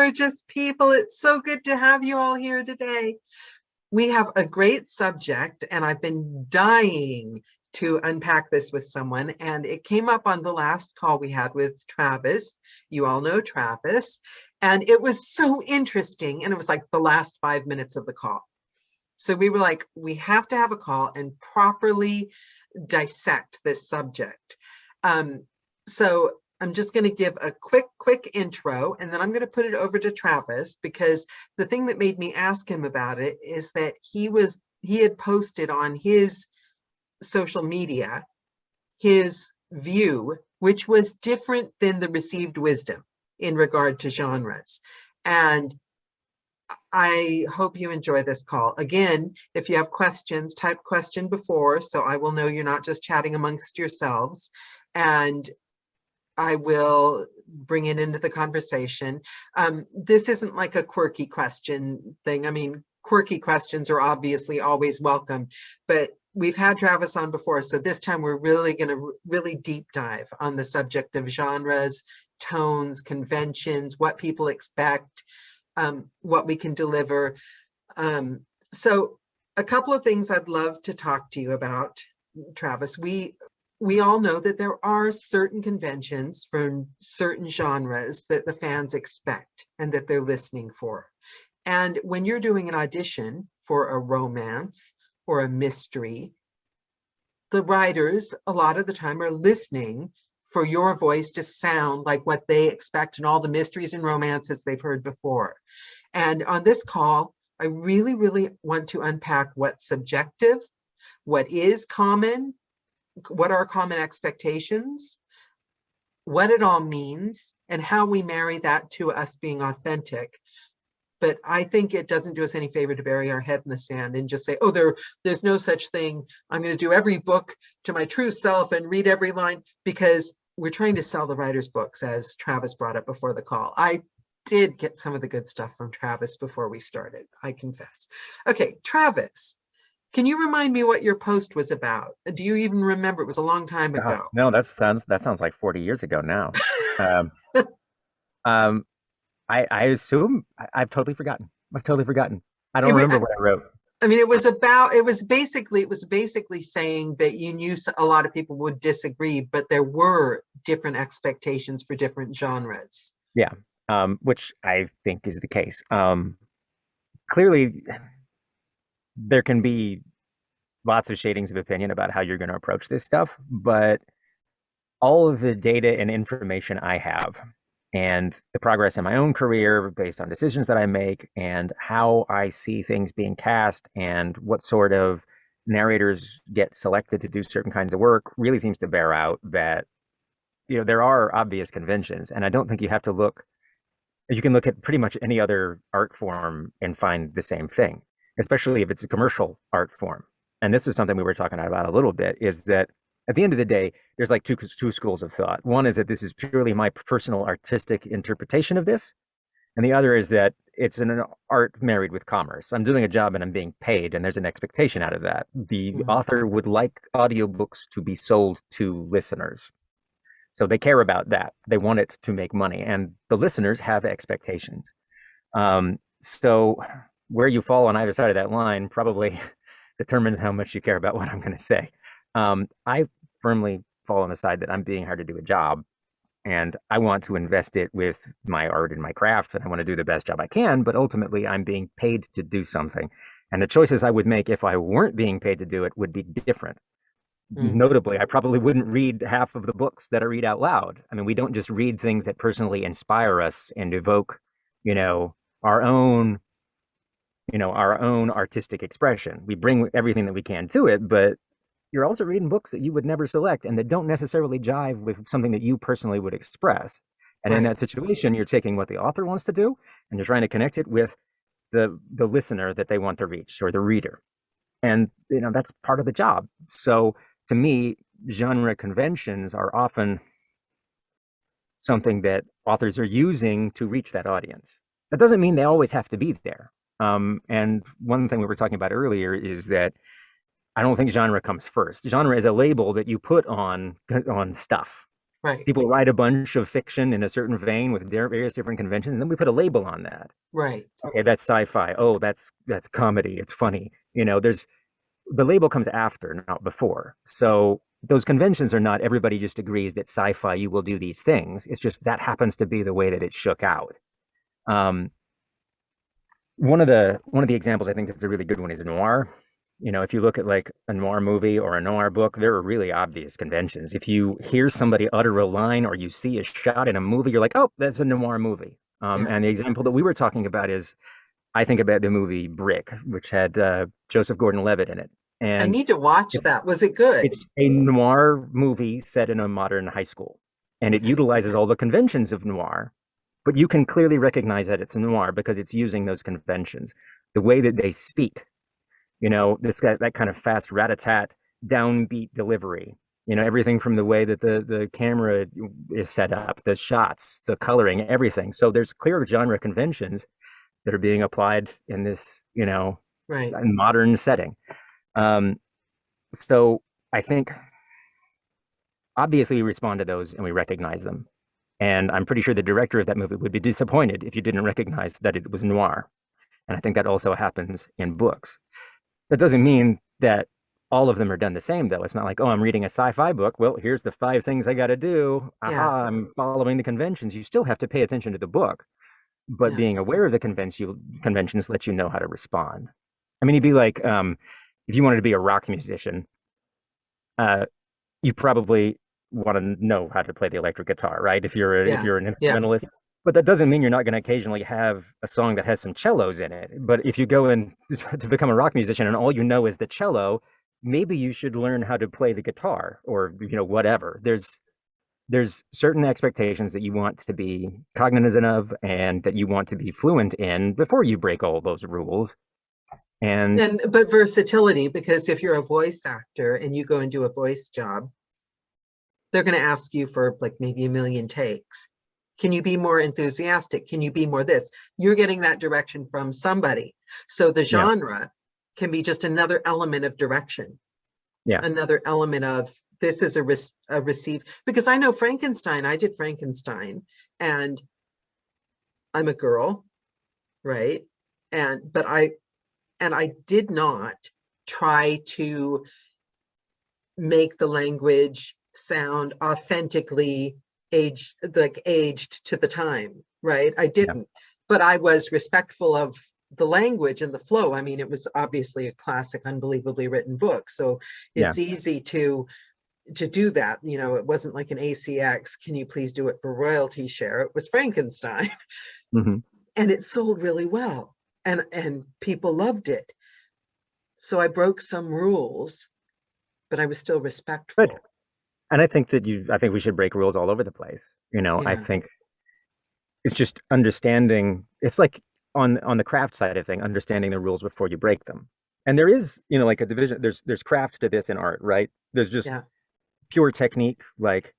gorgeous people. It's so good to have you all here today. We have a great subject, and I've been dying to unpack this with someone. And it came up on the last call we had with Travis. You all know Travis. And it was so interesting. And it was like the last 5 minutes of the call. So we were like, we have to have a call and properly dissect this subject. So I'm just going to give a quick intro, and then I'm going to put it over to Travis, because the thing that made me ask him about it is that he had posted on his social media his view, which was different than the received wisdom in regard to genres. And I hope you enjoy this call. Again, if you have questions, type question before, so I will know you're not just chatting amongst yourselves. And I will bring it into the conversation. This isn't like a quirky question thing. I mean, quirky questions are obviously always welcome, but we've had Travis on before, so this time we're really going to really deep dive on the subject of genres, tones, conventions, what people expect, what we can deliver. So a couple of things I'd love to talk to you about, Travis. We all know that there are certain conventions from certain genres that the fans expect and that they're listening for. And when you're doing an audition for a romance or a mystery, the writers a lot of the time are listening for your voice to sound like what they expect in all the mysteries and romances they've heard before. And on this call, I really, really want to unpack what's subjective, what is common, what are common expectations, what it all means, and how we marry that to us being authentic. But I think it doesn't do us any favor to bury our head in the sand and just say, oh, there's no such thing. I'm going to do every book to my true self and read every line, because we're trying to sell the writer's books, as Travis brought up before the call. I did get some of the good stuff from Travis before we started, I confess. Okay, Travis, can you remind me what your post was about? Do you even remember? It was a long time ago. No, that sounds like 40 years ago now. um, um, I assume I've totally forgotten. I've totally forgotten. I don't remember what I wrote. I mean, it was basically saying that you knew a lot of people would disagree, but there were different expectations for different genres. Yeah, which I think is the case. Clearly, there can be lots of shadings of opinion about how you're going to approach this stuff, but all of the data and information I have, and the progress in my own career based on decisions that I make, and how I see things being cast, and what sort of narrators get selected to do certain kinds of work, really seems to bear out that, there are obvious conventions. And I don't think you have to look, you can look at pretty much any other art form and find the same thing, especially if it's a commercial art form. And this is something we were talking about a little bit, is that at the end of the day, there's like two schools of thought. One is that this is purely my personal artistic interpretation of this. And the other is that it's an art married with commerce. I'm doing a job and I'm being paid, and there's an expectation out of that. The author would like audiobooks to be sold to listeners. So they care about that. They want it to make money, and the listeners have expectations. So where you fall on either side of that line probably determines how much you care about what I'm going to say. I firmly fall on the side that I'm being hired to do a job, and I want to invest it with my art and my craft, and I want to do the best job I can, but ultimately I'm being paid to do something. And the choices I would make if I weren't being paid to do it would be different. Notably, I probably wouldn't read half of the books that I read out loud. I mean, we don't just read things that personally inspire us and evoke, our own artistic expression. We bring everything that we can to it, but you're also reading books that you would never select and that don't necessarily jive with something that you personally would express. And in that situation, you're taking what the author wants to do and you're trying to connect it with the listener that they want to reach, or the reader. And, that's part of the job. So to me, genre conventions are often something that authors are using to reach that audience. That doesn't mean they always have to be there. And one thing we were talking about earlier is that I don't think genre comes first. Genre is a label that you put on stuff. Right. People write a bunch of fiction in a certain vein with various different conventions, and then we put a label on that. Right. Okay, that's sci-fi. Oh, that's comedy. It's funny. There's the label comes after, not before. So those conventions are not everybody just agrees that sci-fi you will do these things. It's just that happens to be the way that it shook out. Um, one of the examples I think that's a really good one is noir. If you look at like a noir movie or a noir book, there are really obvious conventions. If you hear somebody utter a line or you see a shot in a movie, you're like, oh, that's a noir movie. Yeah. And the example that we were talking about is, I think about the movie Brick, which had Joseph Gordon-Levitt in it. I And need to watch it's, that. Was it good? it's a noir movie set in a modern high school. And it Okay. utilizes all the conventions of noir, but you can clearly recognize that it's noir because it's using those conventions. The way that they speak, that kind of fast rat-a-tat, downbeat delivery. Everything from the way that the camera is set up, the shots, the coloring, everything. So there's clear genre conventions that are being applied in this, Right. modern setting. So I think obviously we respond to those and we recognize them. And I'm pretty sure the director of that movie would be disappointed if you didn't recognize that it was noir. And I think that also happens in books. That doesn't mean that all of them are done the same, though. It's not like, oh, I'm reading a sci-fi book. Well, here's the 5 things I got to do. Yeah. Aha, I'm following the conventions. You still have to pay attention to the book, but Yeah. being aware of the conventions lets you know how to respond. I mean, you'd be like, if you wanted to be a rock musician, you probably want to know how to play the electric guitar, right? If you're Yeah. if you're an Yeah. instrumentalist. But that doesn't mean you're not going to occasionally have a song that has some cellos in it. But if you go in to become a rock musician and all you know is the cello, maybe you should learn how to play the guitar or whatever. There's certain expectations that you want to be cognizant of and that you want to be fluent in before you break all those rules. But versatility, because if you're a voice actor and you go and do a voice job, they're going to ask you for like maybe 1 million takes. Can you be more enthusiastic? Can you be more this? You're getting that direction from somebody. So the Yeah. genre can be just another element of direction. Yeah. Another element of this is a receive. Because I know Frankenstein, I did Frankenstein and I'm a girl, right? But I did not try to make the language sound authentically aged to the time, right? I didn't, but I was respectful of the language and the flow. I mean, it was obviously a classic, unbelievably written book, so it's easy to do that. It wasn't like an ACX, can you please do it for royalty share? It was Frankenstein. Mm-hmm. And it sold really well, and people loved it. So I broke some rules, but I was still respectful. Good. And I think we should break rules all over the place. I think it's just understanding. It's like on the craft side of thing, understanding the rules before you break them. And there is, like a division. There's craft to this in art, right? There's just pure technique. Like,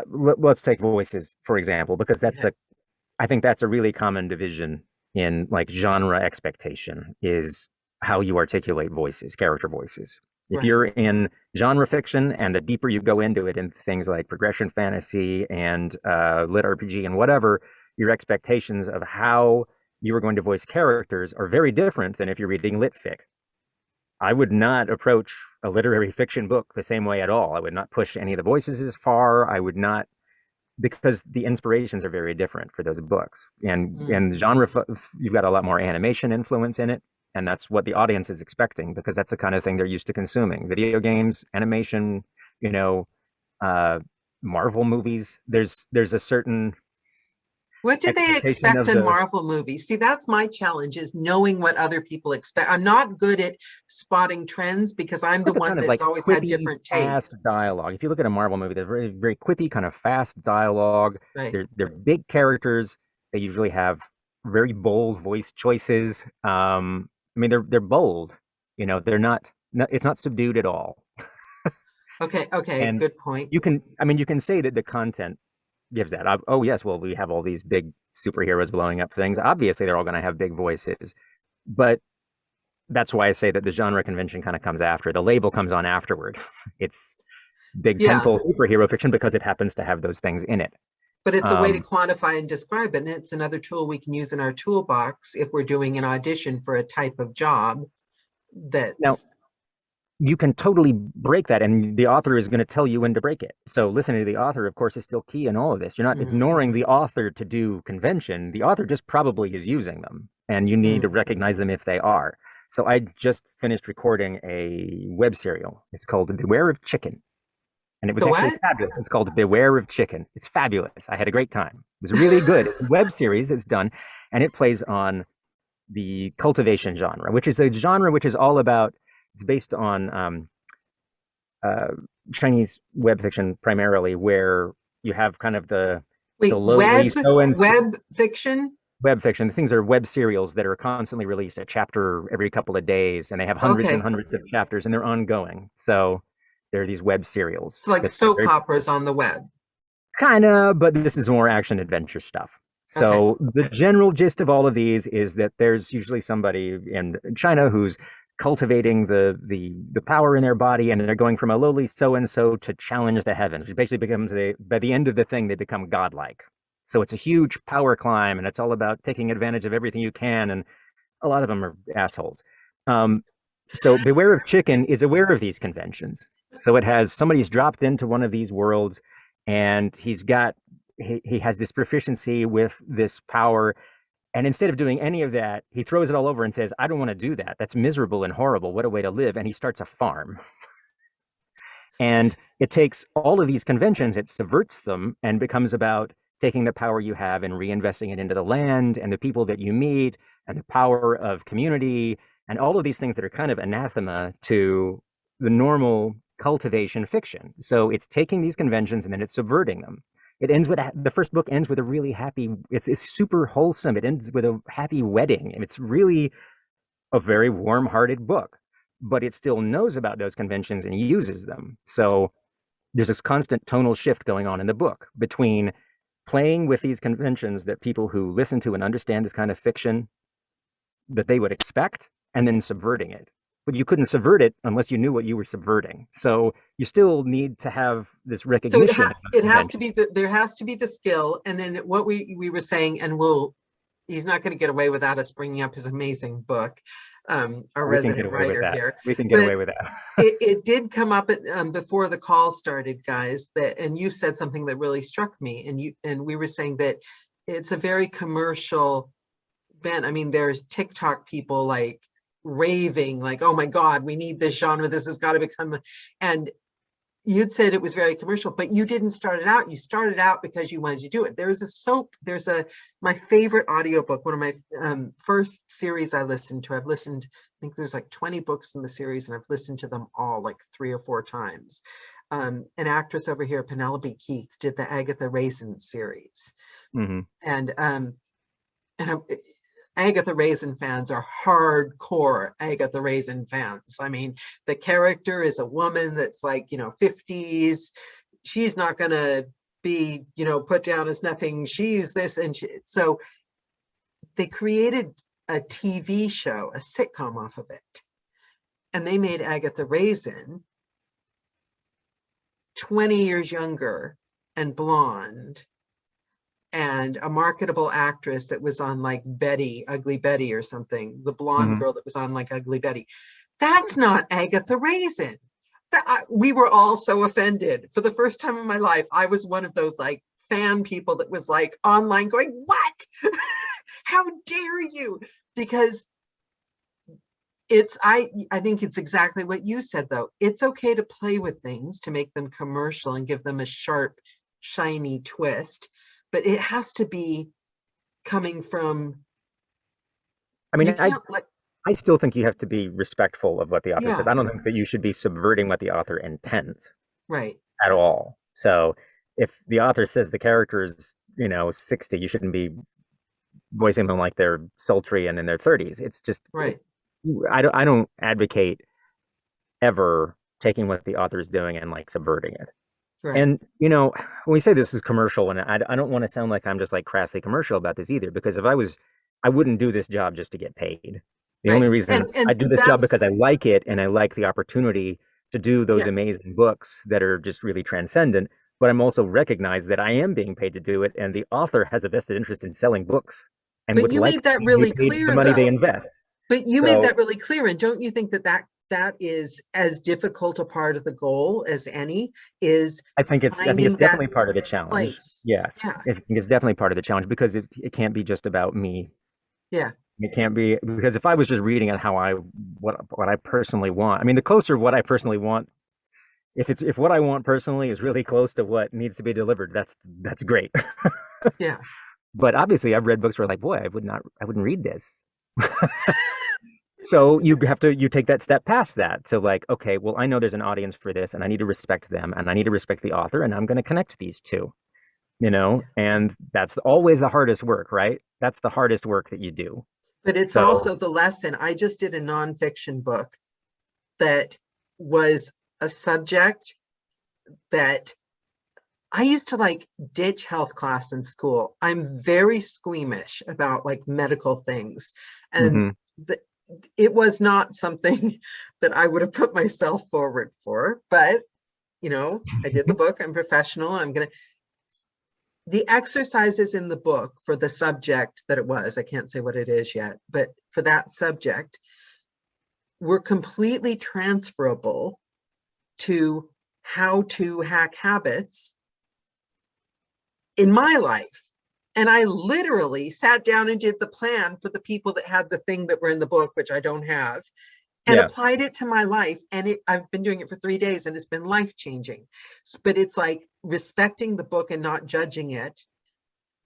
let's take voices for example, because I think that's a really common division in like genre expectation is how you articulate voices, character voices. If you're in genre fiction and the deeper you go into it in things like progression fantasy and lit RPG and whatever, your expectations of how you are going to voice characters are very different than if you're reading lit fic. I would not approach a literary fiction book the same way at all. I would not push any of the voices as far. I would not, because the inspirations are very different for those books. And genre, you've got a lot more animation influence in it. And that's what the audience is expecting because that's the kind of thing they're used to consuming. Video games, animation, Marvel movies. There's a certain what do they expect in Marvel movies? See, that's my challenge, is knowing what other people expect. I'm not good at spotting trends because I'm the one that's always had different tastes. Fast dialogue. If you look at a Marvel movie, they're very, very quippy, kind of fast dialogue. Right. They're big characters. They usually have very bold voice choices. I mean, they're bold. They're not. It's not subdued at all. Okay. And good point. You can say that the content gives that. Oh yes, well we have all these big superheroes blowing up things. Obviously, they're all going to have big voices, but that's why I say that the genre convention kind of comes after. The label comes on afterward. big Yeah. tentpole superhero fiction because it happens to have those things in it. But it's a way to Um, quantify and describe it. And it's another tool we can use in our toolbox if we're doing an audition for a type of job Now, that's, you can totally break that, and the author is going to tell you when to break it. So listening to the author, of course, is still key in all of this. You're not mm, ignoring the author to do convention. The author just probably is using them, and you need to mm. recognize them if they are. So I just finished recording a web serial. It's called Beware of Chicken. And it was The actually what? fabulous. It's called Beware of Chicken. It's fabulous. I had a great time. It was really good. It's a web series that's done, and it plays on the cultivation genre, which is a genre which is all about, it's based on uh, Chinese web fiction primarily, where you have kind of the Wait, lowly so and web fiction? web fiction. These things are web serials that are constantly released, a chapter every couple of days, and they have hundreds and Okay. hundreds of chapters, and they're ongoing. So there are these web serials So like that start soap very operas on the web. kind of, but this is more action adventure stuff. Okay. So the general gist of all of these is that there's usually somebody in China who's cultivating the power in their body, and they're going from a lowly so and so to challenge the heavens, which basically becomes by the end of the thing they become godlike. So it's a huge power climb, and it's all about taking advantage of everything you can, and a lot of them are assholes. So Beware of Chicken is aware of these conventions. So it has somebody's dropped into one of these worlds, and he has this proficiency with this power, and instead of doing any of that, he throws it all over and says, I don't want to do that. That's miserable and horrible. What a way to live. And he starts a farm. And it takes all of these conventions, it subverts them, and becomes about taking the power you have and reinvesting it into the land and the people that you meet and the power of community and all of these things that are kind of anathema to the normal cultivation fiction. So it's taking these conventions and then it's subverting them. It ends with the first book ends with a really happy, it's super wholesome. It ends with a happy wedding, and it's really a very warm-hearted book, but it still knows about those conventions and uses them. So there's this constant tonal shift going on in the book between playing with these conventions that people who listen to and understand this kind of fiction that they would expect, and then subverting it. But you couldn't subvert it unless you knew what you were subverting. So you still need to have this So recognition. it has to be there has to be the skill, and then what we were saying, and he's not going to get away without us bringing up his amazing book, our We can get resident away with writer that. here. We can get away with that. It did come up before the call started, guys, and you said something that really struck me, and we were saying that it's a very commercial bent. I mean, there's TikTok people like raving, like, oh my God, we need this genre. This has got to become, and you'd said it was very commercial, but you didn't start it out. You started out because you wanted to do it. My favorite audiobook, one of my first series I listened to. I think there's like 20 books in the series, and I've listened to them all like 3 or 4 times. An actress over here, Penelope Keith, did the Agatha Raisin series. Mm-hmm. And Agatha Raisin fans are hardcore Agatha Raisin fans. I mean, the character is a woman that's like, 50s. She's not going to be, put down as nothing. She's this. So they created a TV show, a sitcom off of it. And they made Agatha Raisin 20 years younger and blonde, and a marketable actress that was on like Ugly Betty or something, the blonde girl that was on like Ugly Betty. That's not Agatha Raisin. We were all so offended. For the first time in my life, I was one of those like fan people that was like online going, what? How dare you? Because I think it's exactly what you said, though. It's okay to play with things, to make them commercial and give them a sharp, shiny twist, but it has to be coming from. I mean, I still think you have to be respectful of what the author says. I don't think that you should be subverting what the author intends. Right. At all. So if the author says the character is, 60, you shouldn't be voicing them like they're sultry and in their 30s. It's just right. I don't advocate ever taking what the author is doing and like subverting it. Right. And when we say this is commercial, and I don't want to sound like I'm just like crassly commercial about this either, because if I wouldn't do this job just to get paid. The only reason I do this job because I like it, and I like the opportunity to do those Yeah. amazing books that are just really transcendent, but I'm also recognized that I am being paid to do it, and the author has a vested interest in selling books and But would you like made to that be really paid the clear, money they though. invest. But you made So that really clear. And don't you think that is as difficult a part of the goal as any, is I think it's finding that definitely part of the challenge. place? Yes, Yeah. I think it's definitely part of the challenge because it can't be just about me. Yeah. It can't be because if I was just reading on how I what I personally want, I mean, the closer what I personally want, if what I want personally is really close to what needs to be delivered, that's great. Yeah. But obviously, I've read books where like, boy, I wouldn't read this. So you take that step past that to like, okay, well, I know there's an audience for this, and I need to respect them, and I need to respect the author, and I'm going to connect these two, and that's always the hardest work, right? That's the hardest work that you do. But it's So, also the lesson. I just did a nonfiction book that was a subject that I used to like ditch health class in school. I'm very squeamish about like medical things. And mhm. the, it was not something that I would have put myself forward for. But, I did the book. I'm professional. The exercises in the book for the subject that it was, I can't say what it is yet, but for that subject were completely transferable to how to hack habits in my life. And I literally sat down and did the plan for the people that had the thing that were in the book, which I don't have, and Yeah, applied it to my life. And I've been doing it for 3 days and it's been life-changing. But it's like respecting the book and not judging it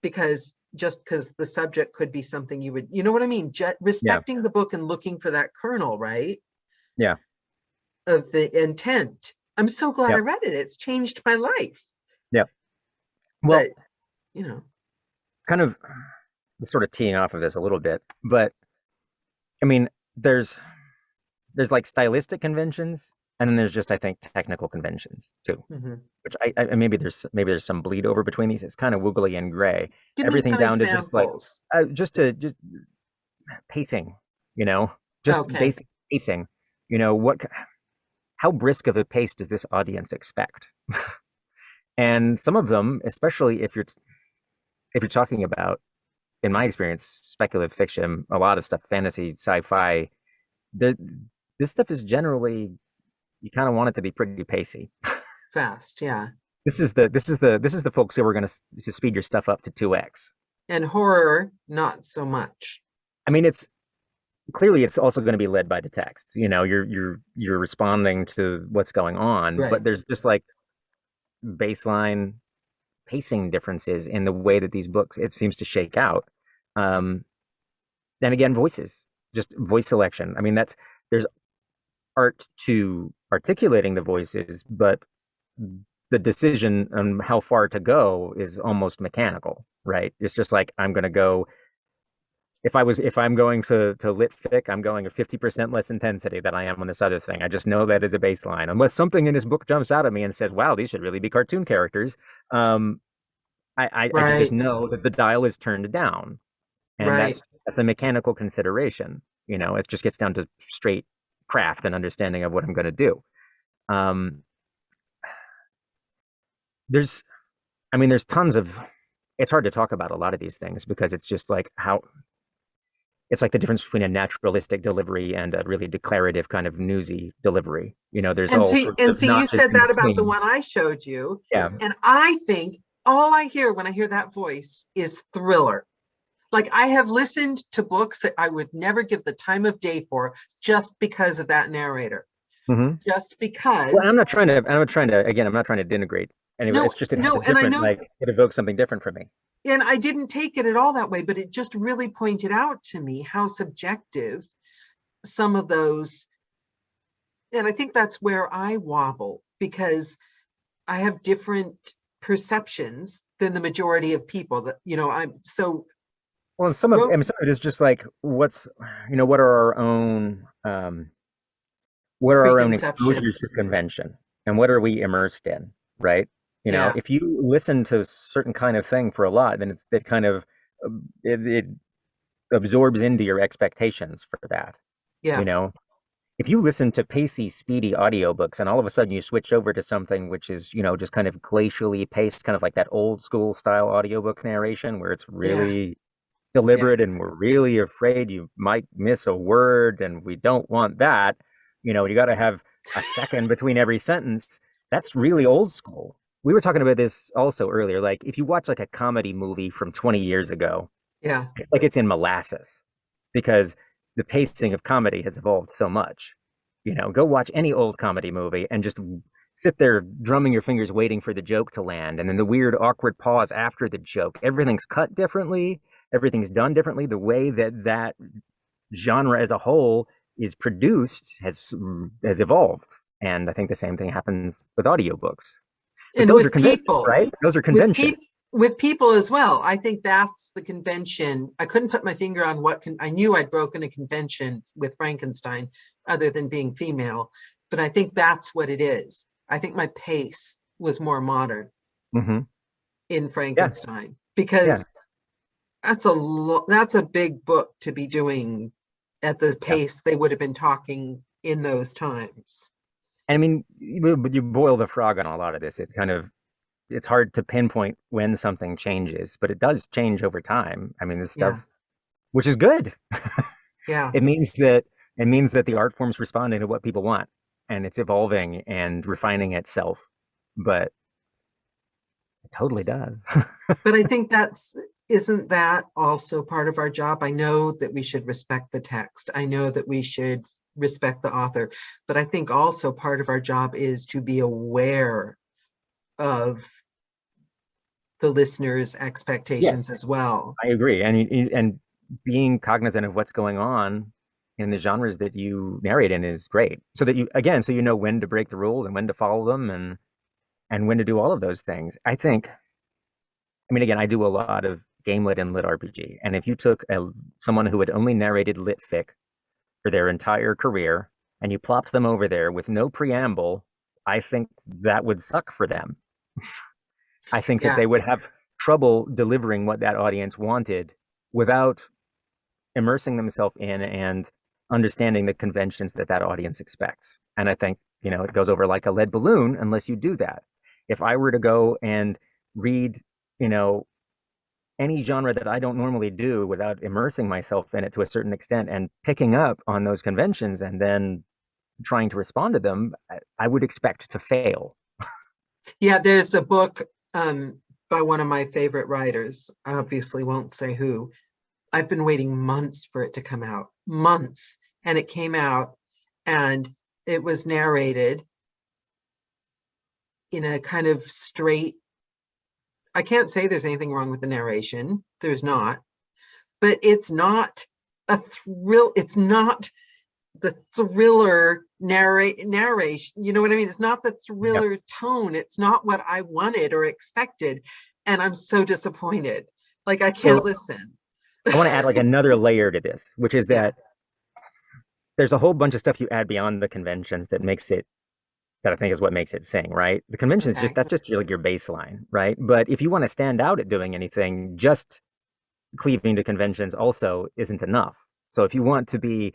because the subject could be something you know what I mean? yeah, Respecting the book and looking for that kernel, right, yeah, of the intent. I'm so glad yeah, I read it. It's changed my life. yeah. Well, But, you know, kind of sort of teeing off of this a little bit, but I mean, there's like stylistic conventions, and then there's just I think technical conventions too, mhm. which maybe there's some bleed over between these. It's kind of wiggly and gray. Give me Everything some down to just like examples. just pacing, you know, just Okay. basic pacing. What how brisk of a pace does this audience expect? And some of them, especially if you're talking about, in my experience, speculative fiction, a lot of stuff, fantasy, sci-fi, the, this stuff is generally you kind of want it to be pretty pacey. Fast, yeah. This is the folks who are going to speed your stuff up to 2x. And horror, not so much. I mean, it's clearly it's also going to be led by the text. You're responding to what's going on, Right. but there's just like baseline pacing differences in the way that these books it seems to shake out. Um, then again, voices, just voice selection. I mean, there's art to articulating the voices, but the decision on how far to go is almost mechanical, right? It's just like I'm going to go. If I'm going to lit fic, I'm going at 50% less intensity than I am on this other thing. I just know that as a baseline. Unless something in this book jumps out at me and says, "Wow, these should really be cartoon characters," I just Right. know that the dial is turned down, and Right. that's a mechanical consideration. It just gets down to straight craft and understanding of what I'm going to do. Um, there's, I mean, there's tons of. It's hard to talk about a lot of these things because it's just like how it's like the difference between a naturalistic delivery and a really declarative kind of newsy delivery. There's And all see, sorts and of see, you notches said in that about the between. one I showed you. Yeah. And I think all I hear when I hear that voice is thriller. Like I have listened to books that I would never give the time of day for just because of that narrator. Hmm. Just Well, because. again, I'm not trying to denigrate anyway. No, It's just, it has a no, and I different, know, like, it evokes something different for me. and I didn't take it at all that way, but it just really pointed out to me how subjective some of those, and I think that's where I wobble because I have different perceptions than the majority of people that, I'm so Well, and some of, I wrote mean, some of it is just like, what are our own, what are our own exposures to preconceptions. convention and what are we immersed in, right? Yeah, If you listen to a certain kind of thing for a lot, then it kind of, it absorbs into your expectations for that, you yeah, know? if you listen to pacey, speedy audiobooks and all of a sudden you switch over to something which is, just kind of glacially paced, kind of like that old school style audiobook narration where it's Yeah, really yeah. deliberate and we're really afraid you might miss a word and we don't want that, you got to have a second between every sentence. That's really old school. We were talking about this also earlier. Like if you watch like a comedy movie from 20 years ago, Yeah. it's like it's in molasses because the pacing of comedy has evolved so much. Go watch any old comedy movie and just sit there drumming your fingers waiting for the joke to land and then the weird awkward pause after the joke. Everything's cut differently, everything's done differently. The way that genre as a whole is produced has evolved. And I think the same thing happens with audiobooks. But And those are with conventions, people, right? Those are with people, conventions. with people as well. I think that's the convention. I couldn't put my finger on I knew I'd broken a convention with Frankenstein, other than being female, but I think that's what it is. I think my pace was more modern Hmm. in Yeah, Frankenstein yeah, because that's a big book to be doing at the yeah. pace they would have been talking in those times. And I mean, you boil the frog on a lot of this. It's hard to pinpoint when something changes, but it does change over time. I mean, this Yeah, stuff, which is good. yeah. It means that it means that the art form's responding to what people want and it's evolving and refining itself. But it totally does. But I think isn't that also part of our job? I know that we should respect the text. I know that we should respect the author, but I think also part of our job is to be aware of the listener's expectations Yes, as well. I agree. And being cognizant of what's going on in the genres that you narrate in is great. So that so you know when to break the rules and when to follow them and when to do all of those things. I mean, again, I do a lot of game lit and lit RPG. And if you took someone who had only narrated lit fic for their entire career and you plopped them over there with no preamble, I think that would suck for them. I think that Yeah. they would have trouble delivering what that audience wanted without immersing themselves in and understanding the conventions that that audience expects. And I think, it goes over like a lead balloon unless you do that. If I were to go and read, you know, any genre that I don't normally do without immersing myself in it to a certain extent and picking up on those conventions and then trying to respond to them, I would expect to fail. Yeah, there's a book by one of my favorite writers. I obviously won't say who. I've been waiting months for it to come out, months. And it came out and it was narrated in a kind of straight, I can't say there's anything wrong with the narration. There's not, but it's not a thrill. It's not the thriller narration. You know what I mean? It's not the Yep. thriller tone. It's not what I wanted or expected. And I'm so disappointed. Like I can't So listen. I want to add like another layer to this, which is Yeah. that there's a whole bunch of stuff you add beyond the conventions that I think is what makes it sing, right? The convention is Okay. that's just like your baseline, right? But if you want to stand out at doing anything, just cleaving to conventions also isn't enough. So if you want to be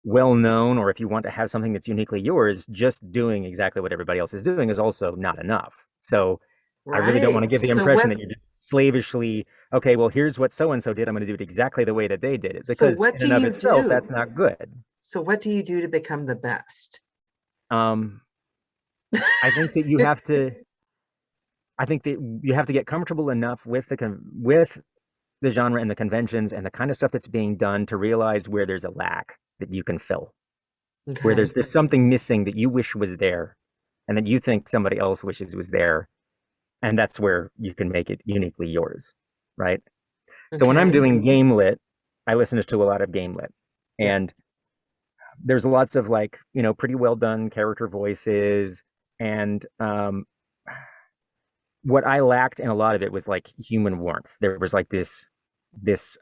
well known or if you want to have something that's uniquely yours, just doing exactly what everybody else is doing is also not enough. So I really don't want Right. to give the impression that you're just slavishly, okay, well, here's what so and so did. I'm going to do it exactly the way that they did it, So because what in do and of you itself, that's do? not good. So what do you do to become the best? Um, I think that you have to get comfortable enough with with the genre and the conventions and the kind of stuff that's being done to realize where there's a lack that you can fill, where Okay. there's something missing that you wish was there and that you think somebody else wishes was there. And that's where you can make it uniquely yours, right? So when I'm Okay. doing game lit, I listen to a lot of game lit. Yeah. And there's lots of like, pretty well done character voices. And what I lacked in a lot of it was like human warmth. There was like this this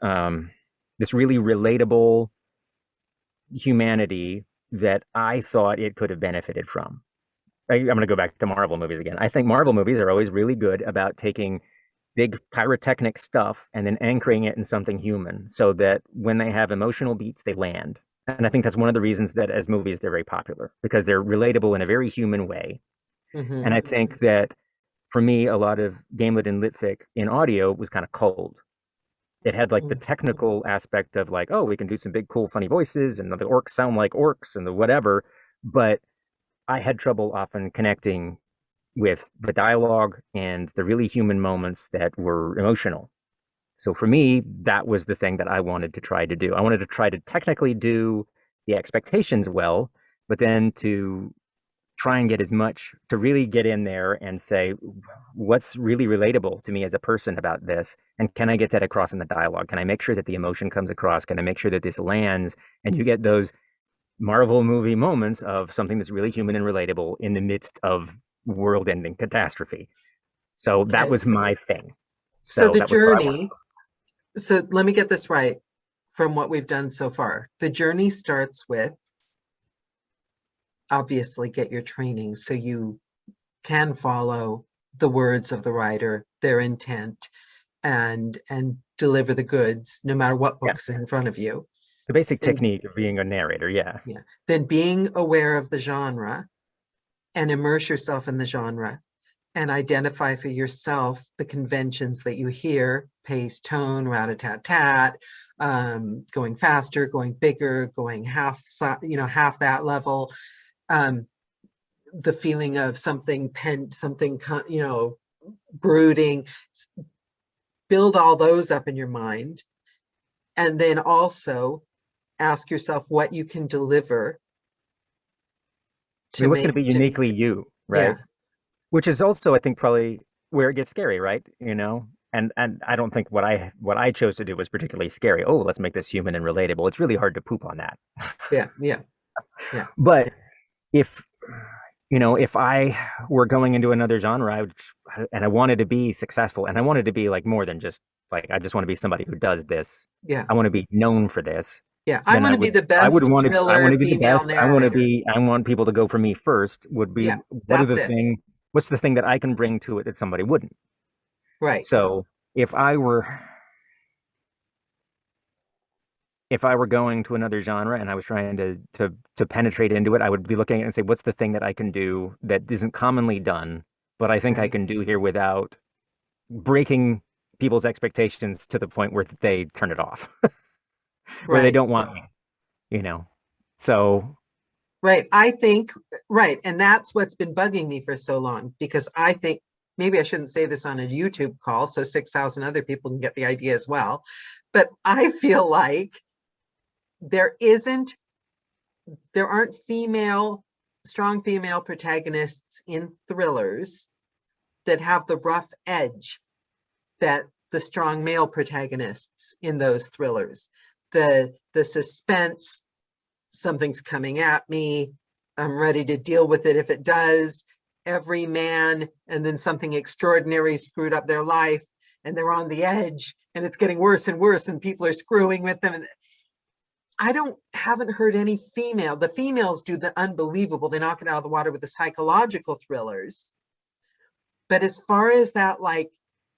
really relatable humanity that I thought it could have benefited from. I'm going to go back to Marvel movies again. I think Marvel movies are always really good about taking big pyrotechnic stuff and then anchoring it in something human so that when they have emotional beats, they land. And I think that's one of the reasons that as movies, they're very popular because they're relatable in a very human way. And Hmm. I think that for me, a lot of game lit and lit fic in audio was kind of cold. It had like the technical aspect of like, oh, we can do some big, cool, funny voices and the orcs sound like orcs and the whatever. But I had trouble often connecting with the dialogue and the really human moments that were emotional. So for me, that was the thing that I wanted to try to do. I wanted to try to technically do the expectations well, but then to try and get as much to really get in there and say what's really relatable to me as a person about this, and can I get that across in the dialogue? Can I make sure that the emotion comes across? Can I make sure that this lands and you get those Marvel movie moments of something that's really human and relatable in the midst of world-ending catastrophe? So that Okay. was my thing. So So the that was what I wanted. journey, so let me get this right from what we've done so far. The journey starts with obviously get your training so you can follow the words of the writer, their intent, and deliver the goods no matter what Yeah, book's in front of you. the basic Then technique of being a narrator. Yeah. yeah, then being aware of the genre and immerse yourself in the genre and identify for yourself the conventions that you hear, pace, tone, rat-a-tat-tat, going faster, going bigger, going half, half that level, um, the feeling of something pent, something, brooding. Build all those up in your mind. And then also ask yourself what you can deliver I to mean, what's going make, to be uniquely you, yeah, right? Which is also, I think, probably where it gets scary, right? And I don't think what I chose to do was particularly scary. Oh, let's make this human and relatable. It's really hard to poop on that. yeah, yeah, yeah, But if if I were going into another genre, and I wanted to be successful, and I wanted to be like more than just like I just want to be somebody who does this. yeah, I want to be known for this. yeah. I Then want I to be would the I would best want thriller to be the female best. narrator. I want people to go for me first. Would be Yeah, that's it. what's the thing that I can bring to it that somebody wouldn't? Right. So if I were going to another genre and I was trying to penetrate into it, I would be looking at it and say, what's the thing that I can do that isn't commonly done, but I think I Right. can do here without breaking people's expectations to the point where they turn it off, where they Right. don't want me, you know. So Right. I think, right. And that's what's been bugging me for so long because I think maybe I shouldn't say this on a YouTube call so 6,000 other people can get the idea as well. But I feel like there isn't, there aren't strong female protagonists in thrillers that have the rough edge that the strong male protagonists in those thrillers. The suspense, something's coming at me, I'm ready to deal with it if it does. Every man, and then something extraordinary screwed up their life, and they're on the edge, and it's getting worse and worse, and people are screwing with them. And I haven't heard any female. The females do the unbelievable. They knock it out of the water with the psychological thrillers. But as far as that, like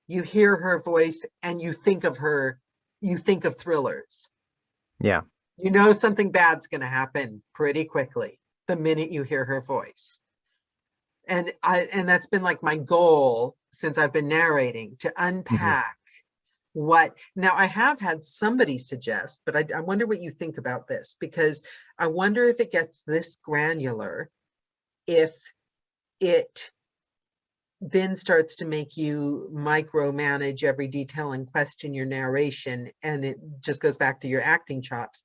you hear her voice and you think of her, you think of thrillers. yeah, You know something bad's going to happen pretty quickly the minute you hear her voice. And that's been like my goal since I've been narrating to mhm. unpack what now I have had somebody suggest, but I wonder what you think about this because I wonder if it gets this granular, if it then starts to make you micromanage every detail and question your narration, and it just goes back to your acting chops.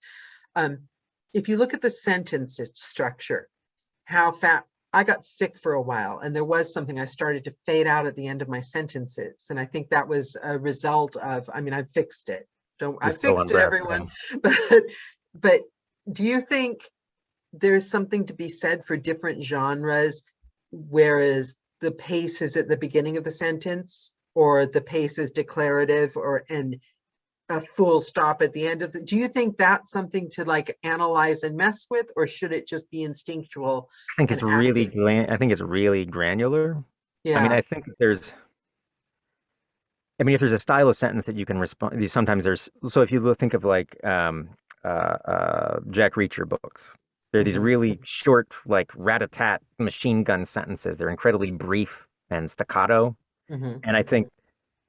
Um, if you look at the sentence structure, how fat I got sick for a while, and there was something I started to fade out at the end of my sentences, and I think that was a result of. I mean, I fixed it. Don't I Just go on fixed it, breath. everyone? But do you think there's something to be said for different genres, whereas the pace is at the beginning of the sentence, or the pace is declarative, or and a full stop at the end of the, do you think that's something to like analyze and mess with, or should it just be instinctual and acting? I think it's really granular. I mean, Yeah. I think if there's a style of sentence that you can respond, sometimes there's, so if you think of like, Jack Reacher books. They're these really short, like rat-a-tat machine gun sentences. They're incredibly brief and staccato. And I think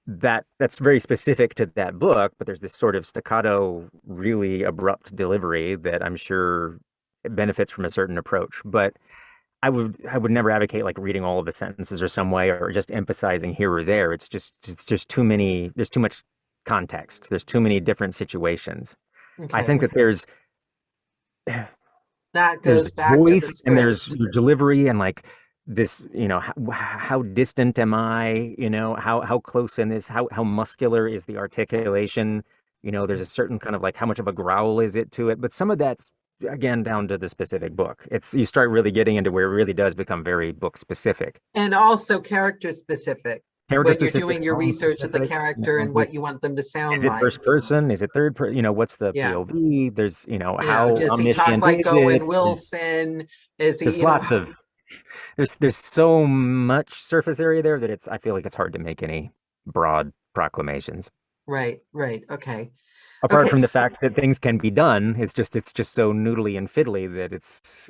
that's very specific to that book, but there's this sort of staccato, really abrupt delivery that I'm sure it benefits from a certain approach. But I would never advocate like reading all of the sentences or some way or just emphasizing here or there. It's just too many, there's too much context. There's too many different situations. I think that there's that goes back to the voice and there's script. your delivery and like this, how distant am I, how close in this, how muscular is the articulation, there's a certain kind of like how much of a growl is it to it, but some of that's again down to the specific book. You start really getting into where it really does become very book specific and also character specific. Character When specific, you're doing your research of the character and what you want them to sound is it like. first person? Is it third person? What's the POV? There's, how does he talk omniscient like is Owen it? Wilson? Is he? There's lots of there's so much surface area there that I feel like it's hard to make any broad proclamations. Right. Okay. Apart from the fact that things can be done, it's just so noodly and fiddly that it's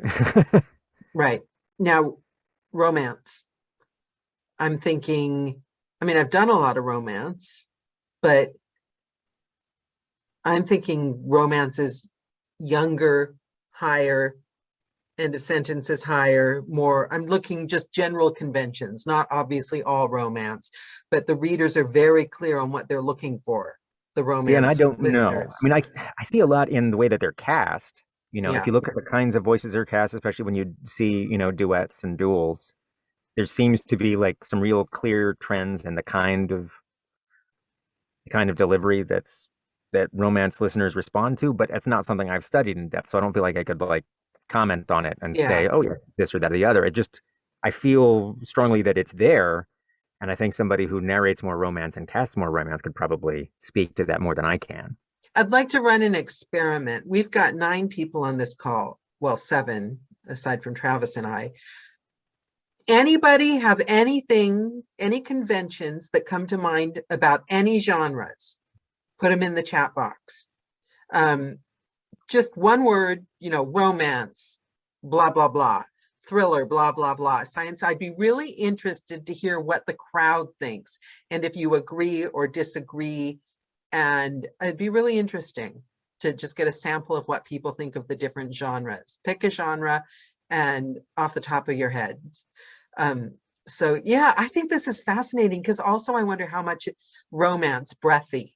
right. Now, romance. I'm thinking, I've done a lot of romance, but I'm thinking romance is younger, higher, end of sentence is higher, more. I'm looking just general conventions, not obviously all romance, but the readers are very clear on what they're looking for. The romance. See, and I don't listeners. know. I see a lot in the way that they're cast. If you look at the kinds of voices they're cast, especially when you see, duets and duels, there seems to be like some real clear trends in the kind of delivery that romance listeners respond to, but it's not something I've studied in depth. So I don't feel like I could like comment on it and say, oh yes, this or that or the other. I feel strongly that it's there. And I think somebody who narrates more romance and casts more romance could probably speak to that more than I can. I'd like to run an experiment. We've got 9 people on this call. Well, 7, aside from Travis and I. Anybody have any conventions that come to mind about any genres? Put them in the chat box. Just one word, romance, blah, blah, blah. Thriller, blah, blah, blah. Science. I'd be really interested to hear what the crowd thinks and if you agree or disagree. And it'd be really interesting to just get a sample of what people think of the different genres. Pick a genre and off the top of your head. So yeah, I think this is fascinating because also I wonder how much romance, breathy.